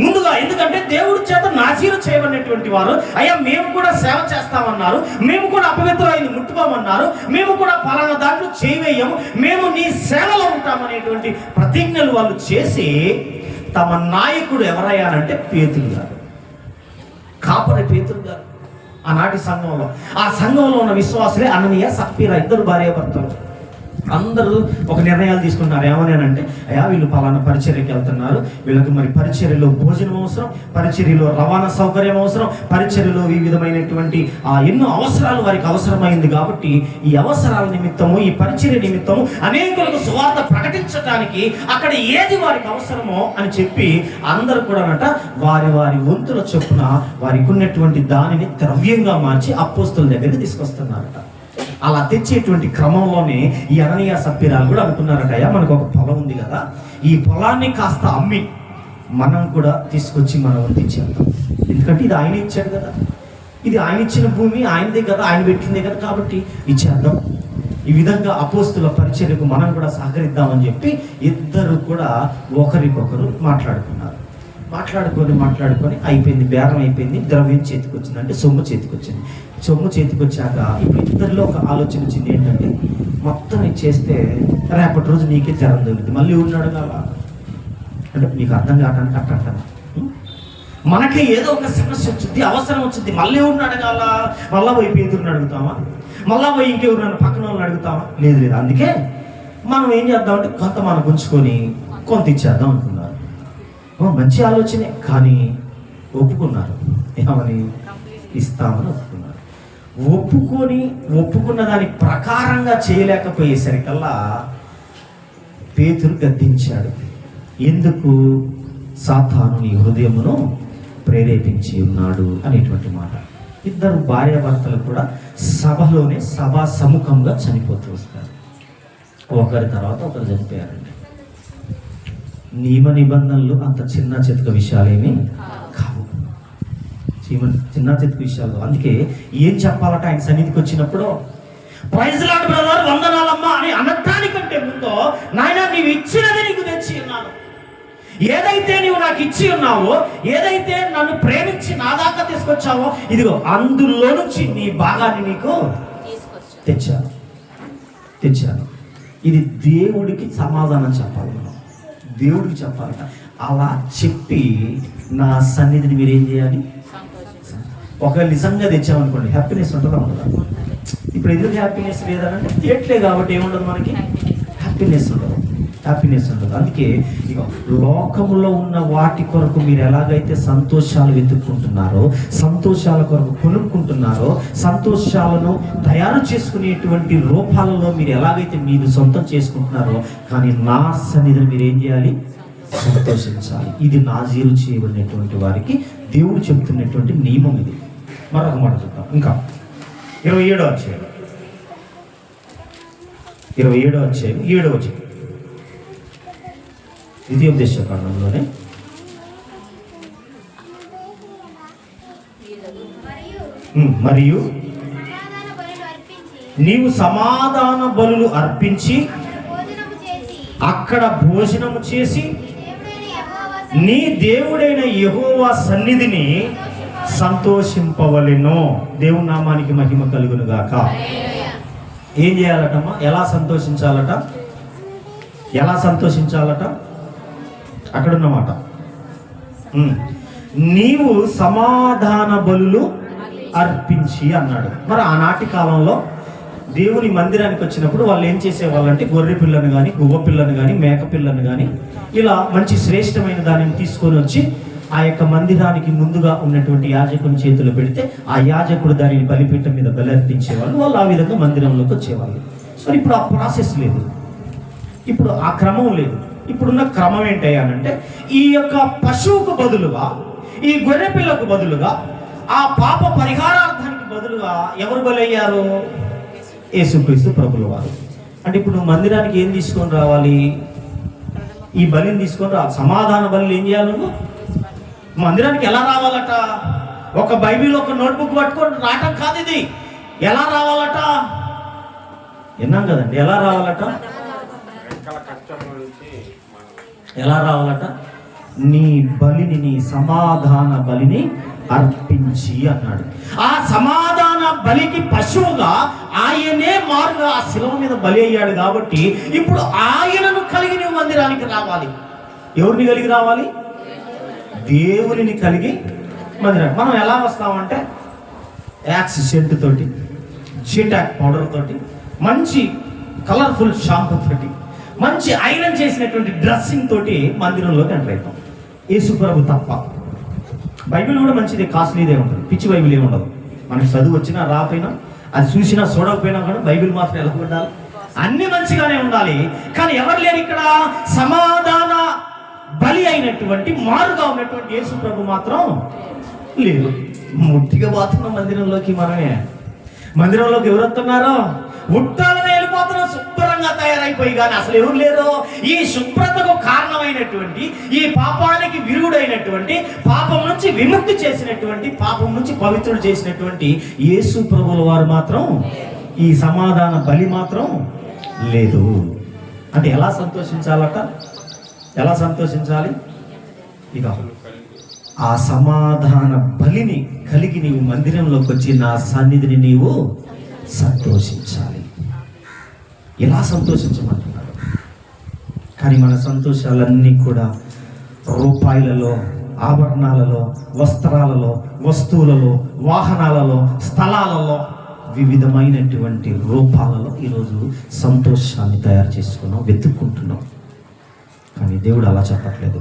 ముందుగా. ఎందుకంటే దేవుడి చేత నాజీరు చేయబడినటువంటి వారు, అయ్యా మేము కూడా సేవ చేస్తామన్నారు, మేము కూడా అపవిత్రమైంది ముట్టుకోమన్నారు, మేము కూడా పలానా దాంట్లో చేయవేయము, మేము నీ సేవలో ఉంటామనేటువంటి ప్రతిజ్ఞలు వాళ్ళు చేసి, తమ నాయకుడు ఎవరయ్యానంటే పేతురు గారు, కాపరి పేతురు గారు. ఆనాటి సంఘంలో, ఆ సంఘంలో ఉన్న విశ్వాసులే అననీయ సప్పీరా, ఇద్దరు భార్యాభర్తలు. అందరూ ఒక నిర్ణయాలు తీసుకుంటున్నారు. ఏమని అంటే, అయ్యా వీళ్ళు పలానా పరిచర్యకి వెళ్తున్నారు, వీళ్ళకి మరి పరిచర్యలో భోజనం అవసరం, పరిచర్యలో రవాణా సౌకర్యం అవసరం, పరిచర్యలో ఈ విధమైనటువంటి ఎన్నో అవసరాలు వారికి అవసరమైంది. కాబట్టి ఈ అవసరాల నిమిత్తము, ఈ పరిచర్య నిమిత్తము అనేకులకు సువార్త ప్రకటించడానికి అక్కడ ఏది వారికి అవసరమో అని చెప్పి అందరూ కూడా వారి వారి వంతుల చొప్పున వారికి ఉన్నటువంటి దానిని ద్రవ్యంగా మార్చి అపోస్తలుల దగ్గరికి తీసుకొస్తున్నారట. అలా తెచ్చేటువంటి క్రమంలోనే ఈ అననీయ సప్పీరాలు కూడా అనుకున్నారట, అయ్యా మనకు ఒక పొలం ఉంది కదా, ఈ పొలాన్ని కాస్త అమ్మి మనం కూడా తీసుకొచ్చి మనం వండించేద్దాం. ఎందుకంటే ఇది ఆయన ఇచ్చాడు కదా, ఇది ఆయన ఇచ్చిన భూమి ఆయనదే కదా, ఆయన పెట్టిందే కదా, కాబట్టి ఇచ్చేద్దాం. ఈ విధంగా అపోస్తుల పరిచర్యకు మనం కూడా సహకరిద్దామని చెప్పి ఇద్దరు కూడా ఒకరికొకరు మాట్లాడుకున్నారు. మాట్లాడుకొని అయిపోయింది, బేరం అయిపోయింది, ద్రవ్యం చేతికి వచ్చింది, అంటే సొమ్ము చేతికి వచ్చింది. సొమ్ము చేతికి వచ్చాక ఇప్పుడు ఇద్దరిలో ఒక ఆలోచన వచ్చింది. ఏంటంటే, మొత్తం ఇచ్చేస్తే రేపటి రోజు నీకే జ్వరం తగ్గుతుంది, మళ్ళీ ఉన్నాడు కదా అంటే నీకు అర్థం కావటానికి అట్టంటాను. మనకే ఏదో ఒక సమస్య వచ్చింది, అవసరం వచ్చింది, మళ్ళీ ఎవరిని అడగాల? మళ్ళా పోయి పేతురుని అడుగుతామా? మళ్ళా పోయి ఇంకెవరైనా పక్కన వాళ్ళని అడుగుతామా? లేదు. అందుకే మనం ఏం చేద్దామంటే కొంత మనం ఉంచుకొని కొంత ఇచ్చేద్దాం అనుకున్నారు. మంచి ఆలోచనే, కానీ ఒప్పుకున్నారు. ఏమని? ఇస్తామని ఒప్పుకున్నాడు. ఒప్పుకున్న దాని ప్రకారంగా చేయలేకపోయేసరికల్లా పేతురు గద్దించాడు. ఎందుకు? సాతాను నీ హృదయమును ప్రేరేపించి ఉన్నాడు అనేటువంటి మాట. ఇద్దరు భార్యాభర్తలు కూడా సభలోనే సభా సముఖంగా చనిపోతూ వస్తారు. ఒకరి తర్వాత ఒకరు చనిపోయారండి. నియమ నిబంధనలు అంత చిన్న చితక విషయాలేమీ కావు, చిన్న చితక విషయాలు. అందుకే ఏం చెప్పాలట ఆయన సన్నిధికి వచ్చినప్పుడు, ప్రైజ్ లార్డ్ బ్రదర్ వందనాలమ్మా అని అనటానికంటే ముందు, నాయనా నీవు ఇచ్చినది నీకు తెచ్చి ఉన్నాను, ఏదైతే నీవు నాకు ఇచ్చి ఉన్నావో, ఏదైతే నన్ను ప్రేమించి నా దాకా తీసుకొచ్చావో, ఇదిగో అందులో నుంచి నీ భాగాన్ని నీకు తెచ్చాను. ఇది దేవుడికి సమాధానం చెప్పాలి, మనం దేవుడికి చెప్పాలట. అలా చెప్పి నా సన్నిధిని మీరేం చేయాలి? ఒకవేళ నిజంగా తెచ్చామనుకోండి, హ్యాపీనెస్ ఉంటుందా ఉండదా? ఇప్పుడు ఎందుకు హ్యాపీనెస్ లేదనంటే తేట్లే కాబట్టి ఏముండదు, మనకి హ్యాపీనెస్ ఉండదు. అందుకే ఇక లోకములో ఉన్న వాటి కొరకు మీరు ఎలాగైతే సంతోషాలు వెతుక్కుంటున్నారో, సంతోషాల కొరకు కొనుక్కుంటున్నారో, సంతోషాలను తయారు చేసుకునేటువంటి రూపాలలో మీరు ఎలాగైతే మీరు సొంతం చేసుకుంటున్నారో, కానీ నా సన్నిధిని మీరు ఏం చేయాలి? సంతోషించాలి. ఇది నాజీరు చేయబడినటువంటి వారికి దేవుడు చెబుతున్నటువంటి నియమం. ఇది మరొక మాట చూద్దాం. ఇంకా 27వ అధ్యాయం 7వ వచనం ద్వితీయోపదేశ కాండంలోనే, మరియు నీవు సమాధాన బలులు అర్పించి అక్కడ భోజనము చేసి నీ దేవుడైన యెహోవా సన్నిధిని సంతోషింపవలెను. దేవుని నామానికి మహిమ కలుగును గాక. ఏం చేయాలటమ్మా? ఎలా సంతోషించాలట? అక్కడున్నమాట, నీవు సమాధాన బలులు అర్పించి అన్నాడు. మరి ఆనాటి కాలంలో దేవుని మందిరానికి వచ్చినప్పుడు వాళ్ళు ఏం చేసేవాళ్ళంటే గొర్రె పిల్లను కానీ, గువ్వ పిల్లను కానీ, మేక పిల్లను కానీ, ఇలా మంచి శ్రేష్టమైన దానిని తీసుకొని వచ్చి ఆ యొక్క మందిరానికి ముందుగా ఉన్నటువంటి యాజకుని చేతిలో పెడితే ఆ యాజకుడు దానిని బలిపీఠం మీద బలర్పించేవాళ్ళు. వాళ్ళు ఆ విధంగా మందిరంలోకి వచ్చేవాళ్ళు. సో ఇప్పుడు ఆ ప్రాసెస్ లేదు, ఇప్పుడు ఆ క్రమం లేదు. ఇప్పుడున్న క్రమం ఏంటంటే, ఈ యొక్క పశువుకు బదులుగా, ఈ గొర్రె పిల్లకు బదులుగా, ఆ పాప పరిహారార్థానికి బదులుగా ఎవరు బలయ్యారు? యేసుక్రీస్తు ప్రభుల వారు. అంటే ఇప్పుడు నువ్వు మందిరానికి ఏం తీసుకొని రావాలి? ఈ బలిని తీసుకొని రా. సమాధాన బలి ఏం చేయాలి? నువ్వు మందిరానికి ఎలా రావాలట? ఒక బైబిల్, ఒక నోట్బుక్ పట్టుకొని రావటం కాదు ఇది. ఎలా రావాలట? విన్నాం కదండి. ఎలా రావాలట? నీ బలిని, నీ సమాధాన బలిని అర్పించి అన్నాడు. ఆ సమాధాన బలికి పశువుగా ఆయనే మారుగా ఆ శిలువ మీద బలి అయ్యాడు. కాబట్టి ఇప్పుడు ఆయనను కలిగి నువ్వు మందిరానికి రావాలి. ఎవరిని కలిగి రావాలి? దేవుని కలిగి మందిరానికి. మనం ఎలా వస్తామంటే యాక్స్ సెంట్ తోటి, జీటాక్ పౌడర్ తోటి, మంచి కలర్ఫుల్ షాంపూ తోటి, మంచి ఐరన్ చేసినటువంటి డ్రెస్సింగ్ తోటి మందిరంలోకి ఎంటర్ అవుతాం. యేసు ప్రభు తప్ప. బైబిల్ కూడా మంచిదే, కాస్ట్లీదే ఉంటుంది. పిచ్చి బైబిల్ ఏమి ఉండదు. మనకి చదువు వచ్చినా రాకపోయినా, అది చూసినా చూడకపోయినా కూడా బైబిల్ మాత్రం ఎలా ఉండాలి? అన్ని మంచిగానే ఉండాలి. కానీ ఎవరు లేరు ఇక్కడ. సమాధాన బలి అయినటువంటి, మారుగా ఉన్నటువంటి యేసు ప్రభు మాత్రం లేదు. ముట్టిగా పోతున్న మందిరంలోకి. మందిరంలోకి ఎవరు వస్తున్నారో ఉట్టాలనే వెళ్ళిపోతున్నాం, శుభ్రంగా తయారైపోయి. కానీ అసలు ఎవరు లేరు. ఈ శుభ్రతకు కారణమైనటువంటి, ఈ పాపానికి విరుగుడైనటువంటి, పాపం నుంచి విముక్తి చేసినటువంటి, పాపం నుంచి పవిత్రుడు చేసినటువంటి యేసు ప్రభుల వారు మాత్రం, ఈ సమాధాన బలి మాత్రం లేదు. అంటే ఎలా సంతోషించాలట? ఎలా సంతోషించాలి? ఇక ఆ సమాధాన బలిని కలిగి నీవు మందిరంలోకి వచ్చి నా సన్నిధిని నీవు సంతోషించాలి. ఎలా సంతోషించమంటున్నాడు? కానీ మన సంతోషాలన్నీ కూడా రూపాయలలో, ఆభరణాలలో, వస్త్రాలలో, వస్తువులలో, వాహనాలలో, స్థలాలలో, వివిధమైనటువంటి రూపాలలో ఈరోజు సంతోషాన్ని తయారు చేసుకున్నాం, వెతుక్కుంటున్నాం. కానీ దేవుడు అలా చెప్పట్లేదు.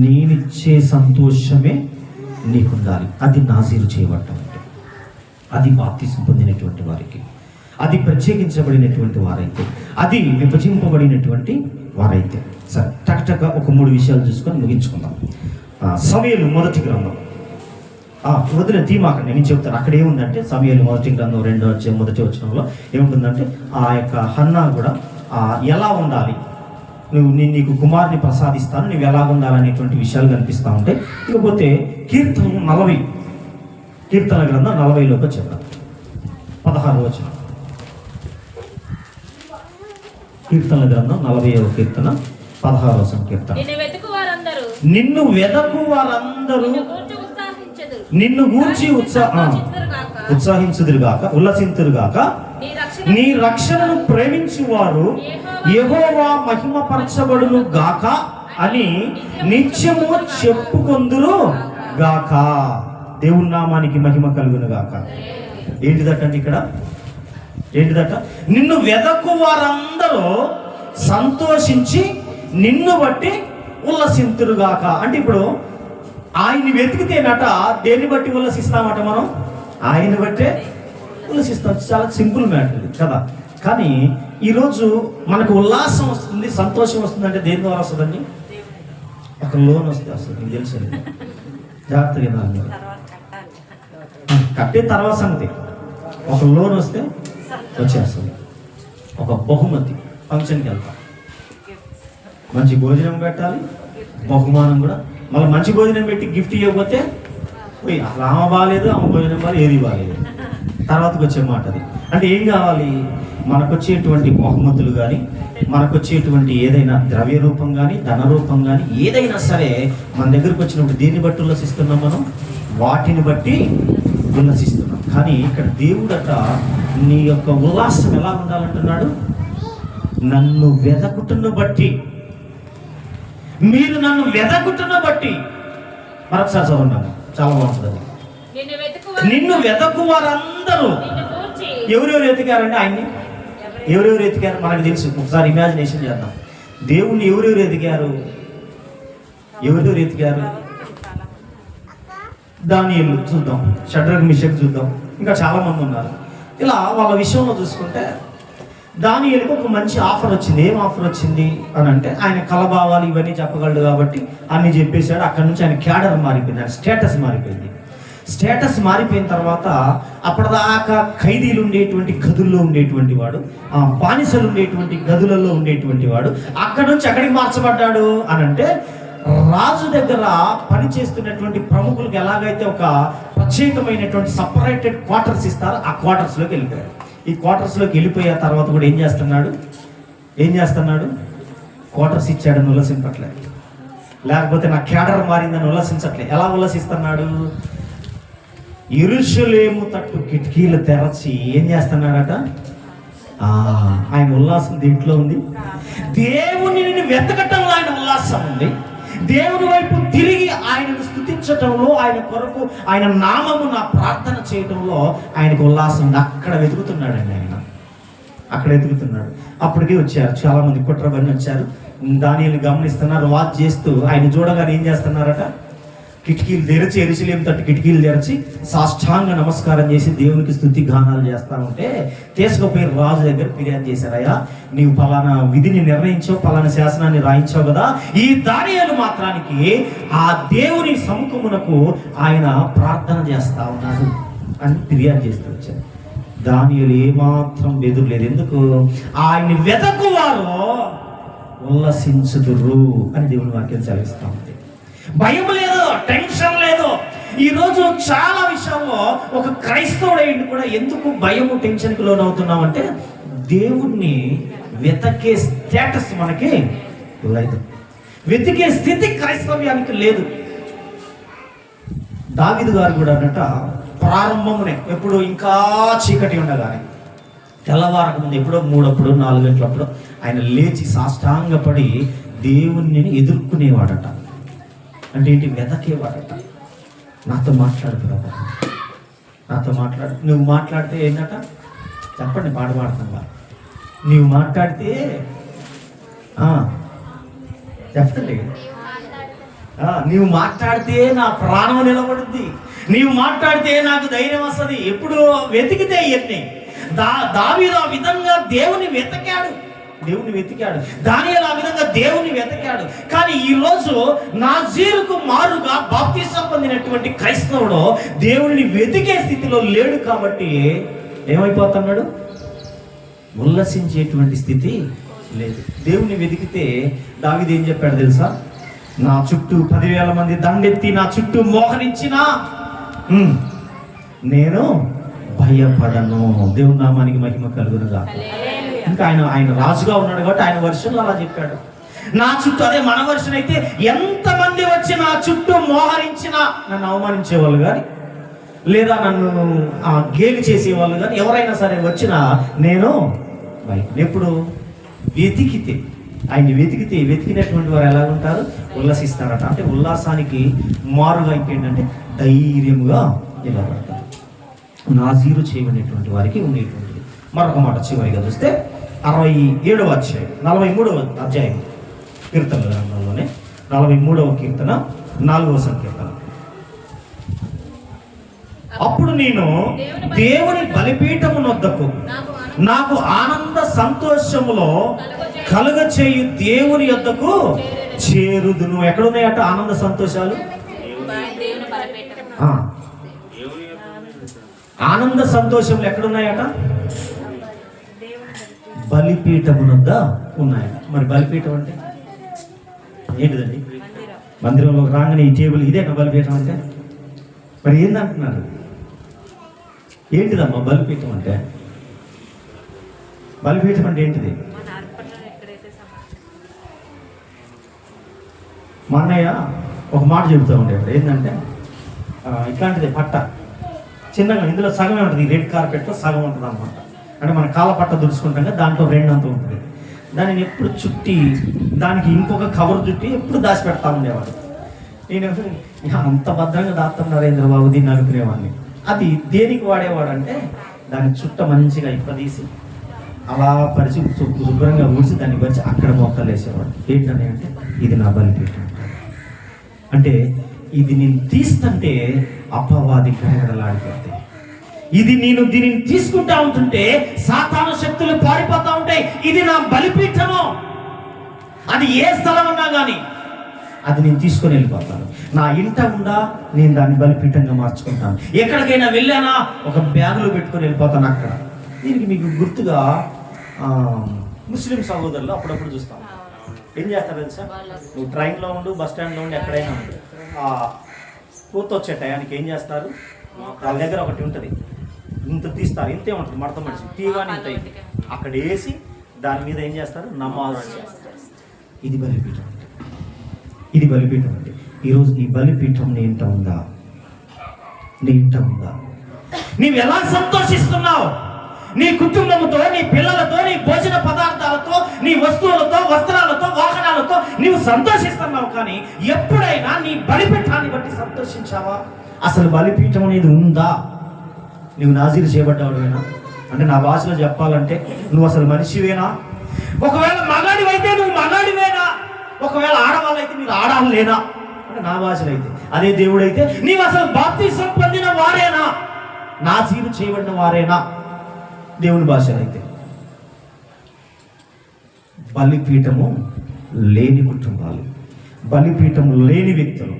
నేనిచ్చే సంతోషమే నీకుండాలి. అది నాజీరు చేయబడటం అంటే, అది బాప్తిసం పొందినటువంటి వారికి, అది ప్రత్యేకించబడినటువంటి వారైతే, అది విభజింపబడినటువంటి వారైతే. సరే, టక్ ఒక 3 విషయాలు చూసుకొని ముగించుకుందాం. సమూయేలు మొదటి గ్రంథం, వదిలే తీమాకండి, నేను చెప్తాను. అక్కడ ఏముందంటే సమూయేలు మొదటి గ్రంథం 2వ వచనంలో ఏముంటుందంటే, ఆ యొక్క హన్నా కూడా ఎలా ఉండాలి, నీకు కుమారుని ప్రసాదిస్తాను, నువ్వు ఎలా ఉండాలనేటువంటి విషయాలు కనిపిస్తూ ఉంటాయి. ఇకపోతే కీర్తన గ్రంథం 40లోకి వచ్చేద్దాం. 16వ వచనం, కీర్తన గ్రంథం 40వ కీర్తన 16వ సంకీర్తన. నిన్ను వెదకు వారందరూ నిన్ను గూర్చి ఉత్సాహించుదురుగాక, ఉల్లసింతురుగాక. నీ రక్షణను ప్రేమించు వారు యెహోవా మహిమపరచబడును గాక అని నిత్యము చెప్పుకొందురు గాక. దేవుని నామానికి మహిమ కలుగును గాక. ఏంటిదటండి ఇక్కడ? ఏంటిదట? నిన్ను వెదకు వారందరూ సంతోషించి నిన్ను బట్టి ఉల్లసింతురుగాక. అంటే ఇప్పుడు ఆయన్ని వెతికితేనట దేన్ని బట్టి ఉల్లసిస్తామట? మనం ఆయన్ని బట్టే ఉల్లసిస్తాం. చాలా సింపుల్ మ్యాటర్ కదా. కానీ ఈరోజు మనకు ఉల్లాసం వస్తుంది, సంతోషం వస్తుంది అంటే దేని ద్వారా వస్తుందండి? ఒక లోన్ వస్తే వస్తుంది. మీకు తెలుసు, జాగ్రత్తగా కట్టే తర్వాత సంగతి. ఒక లోన్ వస్తే వచ్చేస్తుంది. ఒక బహుమతి, ఫంక్షన్కి వెళ్తాం, మంచి భోజనం పెట్టాలి, బహుమానం కూడా. మళ్ళీ మంచి భోజనం పెట్టి గిఫ్ట్ ఇవ్వకపోతే పోయి అసలు ఆమె బాగాలేదు, ఆమె భోజనం బాగాలేదు, ఏది బాగాలేదు, తర్వాతకు వచ్చే మాట అది. అంటే ఏం కావాలి? మనకు వచ్చేటువంటి బహుమతులు కానీ, మనకు వచ్చేటువంటి ఏదైనా ద్రవ్య రూపం కానీ, ధన రూపం కానీ, ఏదైనా సరే మన దగ్గరకు వచ్చినప్పుడు దేన్ని బట్టి ఉల్లసిస్తున్నాం? మనం వాటిని బట్టి ఉల్లసిస్తున్నాం. కానీ ఇక్కడ దేవుడట నీ యొక్క ఉల్లాసం ఎలా ఉండాలంటున్నాడు? నన్ను వెదకుటను బట్టి, మీరు నన్ను వెదకుటను బట్టి. మరొకసారి చదవండి, చాలా బాగుంటుంది. నిన్ను వెదకు వారందరూ. ఎవరెవరు ఎతికారంటే ఆయన్ని? ఎవరెవరు ఎతికారు మనకు తెలుసు. ఒకసారి ఇమాజినేషన్ చేద్దాం. దేవుణ్ణి ఎవరెవరు ఎతికారు? ఎవరెవరు ఎతికారు? దానియేలు చూద్దాం, షడ్రక్ మిషక్ చూద్దాం, ఇంకా చాలా మంది ఉన్నారు. ఇలా వాళ్ళ విషయంలో చూసుకుంటే దానియేలుకు ఒక మంచి ఆఫర్ వచ్చింది. ఏం ఆఫర్ వచ్చింది అని అంటే, ఆయన కలభావాలు ఇవన్నీ చెప్పగలడు కాబట్టి అన్ని చెప్పేశాడు. అక్కడ నుంచి ఆయన క్యాడర్ మారిపోయింది, ఆయన స్టేటస్ మారిపోయింది. స్టేటస్ మారిపోయిన తర్వాత అప్పటిదాకా ఖైదీలు ఉండేటువంటి గదుల్లో ఉండేటువంటి వాడు, బానిసలు ఉండేటువంటి గదులలో ఉండేటువంటి వాడు, అక్కడ నుంచి ఎక్కడికి మార్చబడ్డాడు అని అంటే, రాజు దగ్గర పనిచేస్తున్నటువంటి ప్రముఖులకు ఎలాగైతే ఒక ప్రత్యేకమైనటువంటి సపరేటెడ్ క్వార్టర్స్ ఇస్తారో ఆ క్వార్టర్స్లోకి వెళ్ళిపోయాడు. ఈ క్వార్టర్స్లోకి వెళ్ళిపోయిన తర్వాత కూడా ఏం చేస్తున్నాడు? క్వార్టర్స్ ఇచ్చాడని ఉల్లసింపట్లేదు, లేకపోతే నా క్యాడర్ మారిందని ఉల్లసించట్లేదు. ఎలా ఉల్లసిస్తున్నాడు? యెరూషలేము తట్టు కిటికీలు తెరచి ఏం చేస్తున్నాడట? ఆయన ఉల్లాసం దీంట్లో ఉంది. దేవుని వెతకటంలో ఆయన ఉల్లాసం ఉంది. దేవుని వైపు తిరిగి ఆయనను స్తుతించటంలో, ఆయన కొరకు ఆయన నామము నా ప్రార్థన చేయటంలో ఆయనకు ఉల్లాసం ఉంది. అక్కడ వెతుకుతున్నాడండి ఆయన, అక్కడ వెతుకుతున్నాడు. అప్పటికే వచ్చారు చాలా మంది కుట్రబని వచ్చారు. దానియేలుని గమనిస్తున్నారు, వాచ్ చేస్తూ ఆయన చూడగానే ఏం చేస్తున్నారట? కిటికీలు తెరిచి, యెరూషలేము తట్టు కిటికీలు తెరిచి సాష్టాంగ నమస్కారం చేసి దేవునికి స్తుతి గానాలు చేస్తూ ఉంటే తీసుకుపోయి రాజు దగ్గర ఫిర్యాదు చేశారు. అయ్యా, నీవు పలానా విధిని నిర్ణయించావు, పలానా శాసనాన్ని రాయించావు కదా, ఈ దానియేలు మాత్రానికి ఆ దేవుని సముఖమునకు ఆయన ప్రార్థన చేస్తా ఉన్నాడు అని ఫిర్యాదు చేస్తూ వచ్చారు. దానియేలు ఏమాత్రం బెదురులేదు. ఎందుకు? ఆయన్ని వెతకువారు ఉల్లసించుదురు అని దేవుని వాక్యం సెలవిస్తా ఉంది. భయం లేదు, టెన్షన్ లేదు. ఈరోజు చాలా విషయాల్లో ఒక క్రైస్తవుడైంది కూడా ఎందుకు భయము, టెన్షన్కి లోనవుతున్నామంటే దేవుణ్ణి వెతకే స్టేటస్ మనకి లేదు, వెతికే స్థితి క్రైస్తవ్యానికి లేదు. దావీదు గారు కూడా అన్నట ప్రారంభమునే, ఎప్పుడు ఇంకా చీకటి ఉండగానే, తెల్లవారక ముందు ఎప్పుడో 3 4 గంటలప్పుడు ఆయన లేచి సాష్టాంగపడి దేవుణ్ణి ఎదుర్కొనేవాడట. అంటే ఏంటి? వెతకేవాడట. నాతో మాట్లాడు బ్రదర్, నాతో మాట్లాడు. నువ్వు మాట్లాడితే ఏంటట? చెప్పండి, పాట పాడుతున్నా. నువ్వు మాట్లాడితే చెప్పండి, నీవు మాట్లాడితే నా ప్రాణం నిలబడుద్ది, నీవు మాట్లాడితే నాకు ధైర్యం వస్తుంది. ఎప్పుడు వెతికితే ఇవన్నీ దావీదు ఆ విధంగా దేవుని వెతికాడు. దానియేలు ఆ విధంగా దేవుని వెతికాడు. కానీ ఈరోజు నాజీరుకు మారుగా బాప్తిసం పొందినటువంటి క్రైస్తవుడు దేవుని వెతికే స్థితిలో లేడు. కాబట్టి ఏమైపోతున్నాడు? ఉల్లసించేటువంటి స్థితి లేదు. దేవుని వెతికితే దావీదు ఏం చెప్పాడు తెలుసా? నా చుట్టూ 10,000 మంది దండెత్తి నా చుట్టూ మోహరించినా నేను భయపడను. దేవుని నామానికి మహిమ కలుగునుగా. ఇంకా ఆయన రాజుగా ఉన్నాడు కాబట్టి ఆయన వర్షన్లో అలా చెప్పాడు. నా చుట్టూ, అదే మన వర్షన్ అయితే ఎంతమంది వచ్చి నా చుట్టూ మోహరించినా, నన్ను అవమానించేవాళ్ళు కానీ లేదా నన్ను గేలి చేసేవాళ్ళు కానీ ఎవరైనా సరే వచ్చినా నేను ఎప్పుడు వెతికితే, ఆయన్ని వెతికినటువంటి వారు ఎలా ఉంటారు? ఉల్లసిస్తారట. అంటే ఉల్లాసానికి మారుగా ఏంటంటే ధైర్యముగా నిలబడతారు. నాజీరు చేయబడినటువంటి వారికి ఉండేటువంటిది. మరొక మాట చివరిగా చూస్తే 67వ అధ్యాయం 43వ అధ్యాయం కీర్తనల గ్రంథంలోనే 43వ కీర్తన 4వ సంకీర్తన. అప్పుడు నేను దేవుని బలిపీఠము నొద్దకు నాకు ఆనంద సంతోషములో కలుగచేయు దేవుని యొద్దకు చేరుదును. ఎక్కడున్నాయట ఆనంద సంతోషాలు? ఆనంద సంతోషములు ఎక్కడున్నాయట? బలిపీఠమునొద్ద ఉన్నాయట. మరి బలిపీఠం అంటే ఏంటిదండి? మందిరంలో రాగానే ఈ టేబుల్ ఇదేనా బలిపీఠం అంటే? మరి ఏందంటున్నారు? ఏంటిదమ్మా బలిపీఠం అంటే? బలిపీఠం అంటే ఏంటిది? మా అన్నయ్య ఒక మాట చెబుతూ ఉండేవాడు. ఏంటంటే ఇట్లాంటిది పట్ట చిన్నగా, ఇందులో సగమే ఉంటుంది. రెడ్ కార్పెట్లో సగం ఉంటుంది అన్నమాట. అంటే మన కాళ్ళ పట్ట దుడుచుకుంటాం కదా, దాంట్లో 2 అంత ఉంటుంది. దానిని ఎప్పుడు చుట్టి దానికి ఇంకొక కవర్ చుట్టి ఎప్పుడు దాచిపెడతా ఉండేవాడు. నేను అంత భద్రంగా దాస్తున్నారు నరేంద్రబాబు దీన్ని అనుకునేవాడిని. అది దేనికి వాడేవాడు అంటే దాన్ని చుట్ట మంచిగా ఇప్పదీసి అలా పరిచి శుభ్రంగా ఊడ్చి దాన్ని పరిచి అక్కడ మొక్కలు వేసేవాడు. ఏంటని అంటే ఇది నా బలిపీఠం. అంటే ఇది నేను తీస్తుంటే అపవాది గడగడలాడిపోతాయి. ఇది నేను దీనిని తీసుకుంటా ఉంటుంటే సాతాను శక్తులు పారిపోతా ఉంటాయి. ఇది నా బలిపీఠము. అది ఏ స్థలం ఉన్నా కానీ అది నేను తీసుకొని వెళ్ళిపోతాను. నా ఇంట ఉందా నేను దాన్ని బలిపీఠంగా మార్చుకుంటాను. ఎక్కడికైనా వెళ్ళానా ఒక బ్యాగులో పెట్టుకొని వెళ్ళిపోతాను అక్కడ. దీనికి మీకు గుర్తుగా ముస్లిం సహోదరులు అప్పుడప్పుడు చూస్తాం. ఏం చేస్తారు తెలుసా? నువ్వు ట్రైన్లో ఉండు, బస్ స్టాండ్లో ఉండి, ఎక్కడైనా ఉండు, పూర్తి వచ్చే టయానికి ఏం చేస్తారు? వాళ్ళ దగ్గర ఒకటి ఉంటుంది, ఇంత తీస్తారు, ఇంతే ఉంటుంది, మడత మడిచి తీగానే ఇంత అక్కడ వేసి దాని మీద ఏం చేస్తారు? నమాజ్ చేస్తారు. ఇది బలిపీఠం అంటే. ఇది బలిపీఠం అంటే ఈరోజు ఈ బలిపీఠం నీ ఇంట ఉందా? నీ ఇంట ఉందా? నీవు ఎలా సంతోషిస్తున్నావు? నీ కుటుంబంతో, నీ పిల్లలతో, నీ భోజన పదార్థాలతో, నీ వస్తువులతో, వస్త్రాలతో, వాహనాలతో నీవు సంతోషిస్తున్నావు. కానీ ఎప్పుడైనా నీ బలిపీఠాన్ని బట్టి సంతోషించావా? అసలు బలిపీఠం అనేది ఉందా? నువ్వు నాజీరు చేయబడ్డావువేనా? అంటే నా భాషలో చెప్పాలంటే నువ్వు అసలు మనిషివేనా? ఒకవేళ మగాడివైతే నువ్వు మగాడివేనా? ఒకవేళ ఆడవాళ్ళైతే మీరు ఆడాలేనా? అంటే నా భాషలో అయితే, అదే దేవుడైతే నీవు అసలు బాప్తిసం పొందిన వారేనా? నాజీరు చేయబడిన వారేనా? దేవుని భాషలో అయితే బలిపీఠము లేని కుటుంబాలు, బలిపీఠము లేని వ్యక్తులు,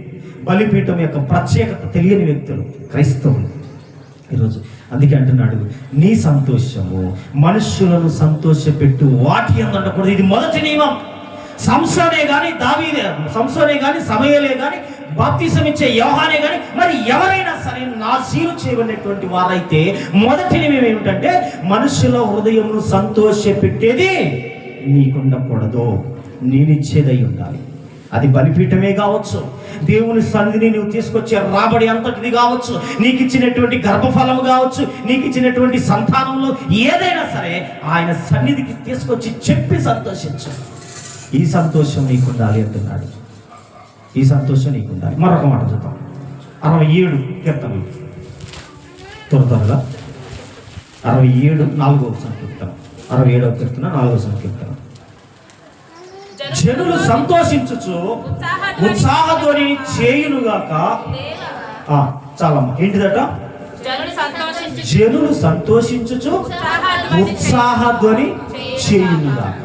బలిపీఠం యొక్క ప్రత్యేకత తెలియని వ్యక్తులు క్రైస్తవులు ఈరోజు. అందుకే అంటున్నాడు, నీ సంతోషము మనుష్యులను సంతోషపెట్టు వాటి అందకూడదు. ఇది మొదటి నియమం. సంసోనే కానీ సంసోనే కానీ సమయలే కానీ బాప్తిసం ఇచ్చే యోహానే కానీ మరి ఎవరైనా సరే నాజీరు చేయబడినటువంటి వారైతే మొదటి నియమం ఏమిటంటే మనుషుల హృదయమును సంతోషపెట్టేది నీకుండకూడదు, నేనిచ్చేదై ఉండాలి. అది బలిపీఠమే కావచ్చు, దేవుని సన్నిధిని నువ్వు తీసుకొచ్చే రాబడి అంతటిది కావచ్చు, నీకు ఇచ్చినటువంటి గర్భఫలము కావచ్చు, నీకు ఇచ్చినటువంటి సంతానంలో ఏదైనా సరే ఆయన సన్నిధికి తీసుకొచ్చి చెప్పి సంతోషించు. ఈ సంతోషం నీకుండాలి అంటున్నాడు. ఈ సంతోషం నీకుండాలి. మరొక మాట చూద్దాం. 67 కీర్తనలు త్వరగా 67 4వ సంకీర్తన 67వ కీర్తన 4వ సంకీర్తన. జనులు సంతోషించుచు ఉత్సాహధ్వనిని చేయునుగాక. చాలమ్మా, ఏంటిదట? జనులు సంతోషించుచు ఉత్సాహధ్వని చేయునుగాక.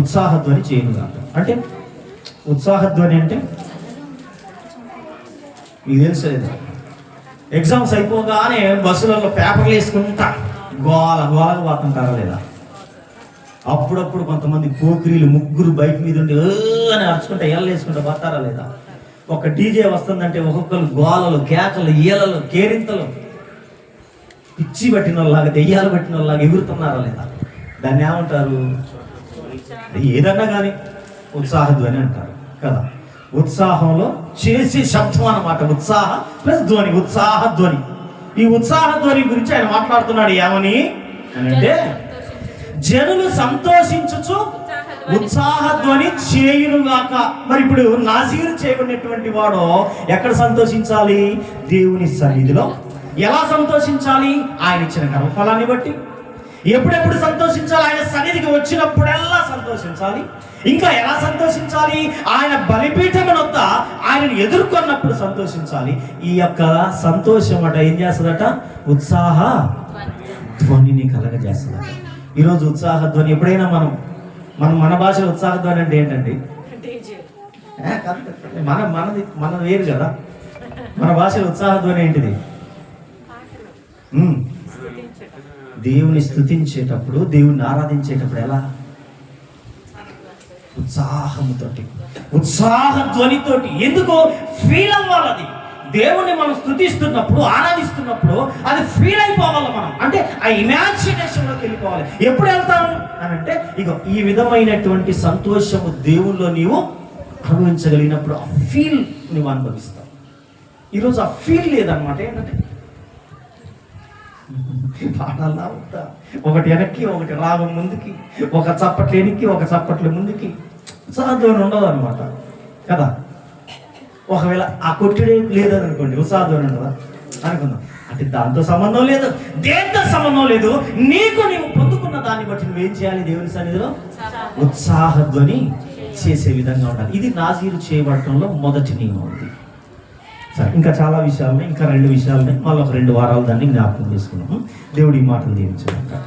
ఉత్సాహధ్వని చేయునుగాక అంటే ఉత్సాహధ్వని అంటే మీకు తెలుసలేదు. ఎగ్జామ్స్ అయిపోగానే బస్సులలో పేపర్లు వేసుకుంటా గోలగా పోతుంటారా లేదా? అప్పుడప్పుడు కొంతమంది పోకిరీలు ముగ్గురు బైక్ మీద ఉండి అని అరుచుకుంటా ఎల్ల వేసుకుంటా పోతారా లేదా? ఒక డీజే వస్తుందంటే ఒక్కొక్కరు గోలలు, కేకలు, ఈలలు, కేరింతలు, పిచ్చి పట్టిన వాళ్ళలాగా, దెయ్యాలు పట్టిన వాళ్ళలాగా ఎగురుతున్నారా లేదా? దాన్ని ఏమంటారు? ఏదన్నా కానీ ఉత్సాహధ్వని అంటారు కదా. ఉత్సాహంలో చేసే శబ్దం అన్నమాట. ఉత్సాహ ప్లస్ ధ్వని, ఉత్సాహధ్వని. ఈ ఉత్సాహధ్వని గురించి ఆయన మాట్లాడుతున్నాడు. ఏమని అంటే జనులు సంతోషించుచు ఉత్సాహధ్వని చేయునుగాక. మరి ఇప్పుడు నాజీరు చేయబడినటువంటి వాడు ఎక్కడ సంతోషించాలి? దేవుని సన్నిధిలో. ఎలా సంతోషించాలి? ఆయన ఇచ్చిన కర్మఫలాన్ని బట్టి. ఎప్పుడెప్పుడు సంతోషించాలి? ఆయన సన్నిధికి వచ్చినప్పుడల్లా సంతోషించాలి. ఇంకా ఎలా సంతోషించాలి? ఆయన బలిపీఠం వద్ద ఆయనను ఎదుర్కొన్నప్పుడు సంతోషించాలి. ఈ యొక్క సంతోషం అట ఏం చేస్తుందట? ఉత్సాహ ధ్వనిని కలగజేస్తుందట. ఈరోజు ఉత్సాహ ధ్వని ఎప్పుడైనా మన భాషలో ఉత్సాహ ధ్వని అంటే ఏంటండి? మన వేరు కదా. మన భాషలో ఉత్సాహ ధ్వని ఏంటిది? దేవుని స్తుతించేటప్పుడు, దేవుని ఆరాధించేటప్పుడు ఎలా? ఉత్సాహముతోటి, ఉత్సాహ ధ్వనితోటి. ఎందుకో ఫీల్ అవ్వాలి. దేవుణ్ణి మనం స్తుతిస్తున్నప్పుడు, ఆరాధిస్తున్నప్పుడు అది ఫీల్ అయిపోవాలి మనం. అంటే ఆ ఇమాజినేషన్లోకి వెళ్ళిపోవాలి. ఎప్పుడు వెళ్తాం అని అంటే ఇగో ఈ విధమైనటువంటి సంతోషము దేవుల్లో నీవు అనుభవించగలిగినప్పుడు ఆ ఫీల్ నువ్వు అనుభవిస్తావు. ఈరోజు ఆ ఫీల్ లేదనమాట. ఏంటంటే పాడాలా వద్దా? ఒకటి వెనక్కి, ఒకటి రాగం ముందుకి, ఒక చప్పట్లు వెనక్కి, ఒక చప్పట్లు ముందుకి. ఉత్సాహధ్వని ఉండదు అనమాట కదా. ఒకవేళ ఆ కొట్టుడే లేదని అనుకోండి, ఉత్సాహధ్వని ఉండదా అనుకుందాం. అంటే దాంతో సంబంధం లేదు, దేంతో సంబంధం లేదు. నీవు పొందుకున్న దాన్ని బట్టి నువ్వేం చేయాలి? దేవుని సన్నిధిలో ఉత్సాహధ్వని చేసే విధంగా ఉండాలి. ఇది నాజీరు చేయబడటంలో మొదటి నియమం ఉంది. సరే, ఇంకా చాలా విషయాలున్నాయి. ఇంకా 2 విషయాలున్నాయి. మళ్ళీ ఒక 2 వారాలు దాన్ని జ్ఞాపకం చేసుకున్నాము. దేవుడి మాటలు దీవించాక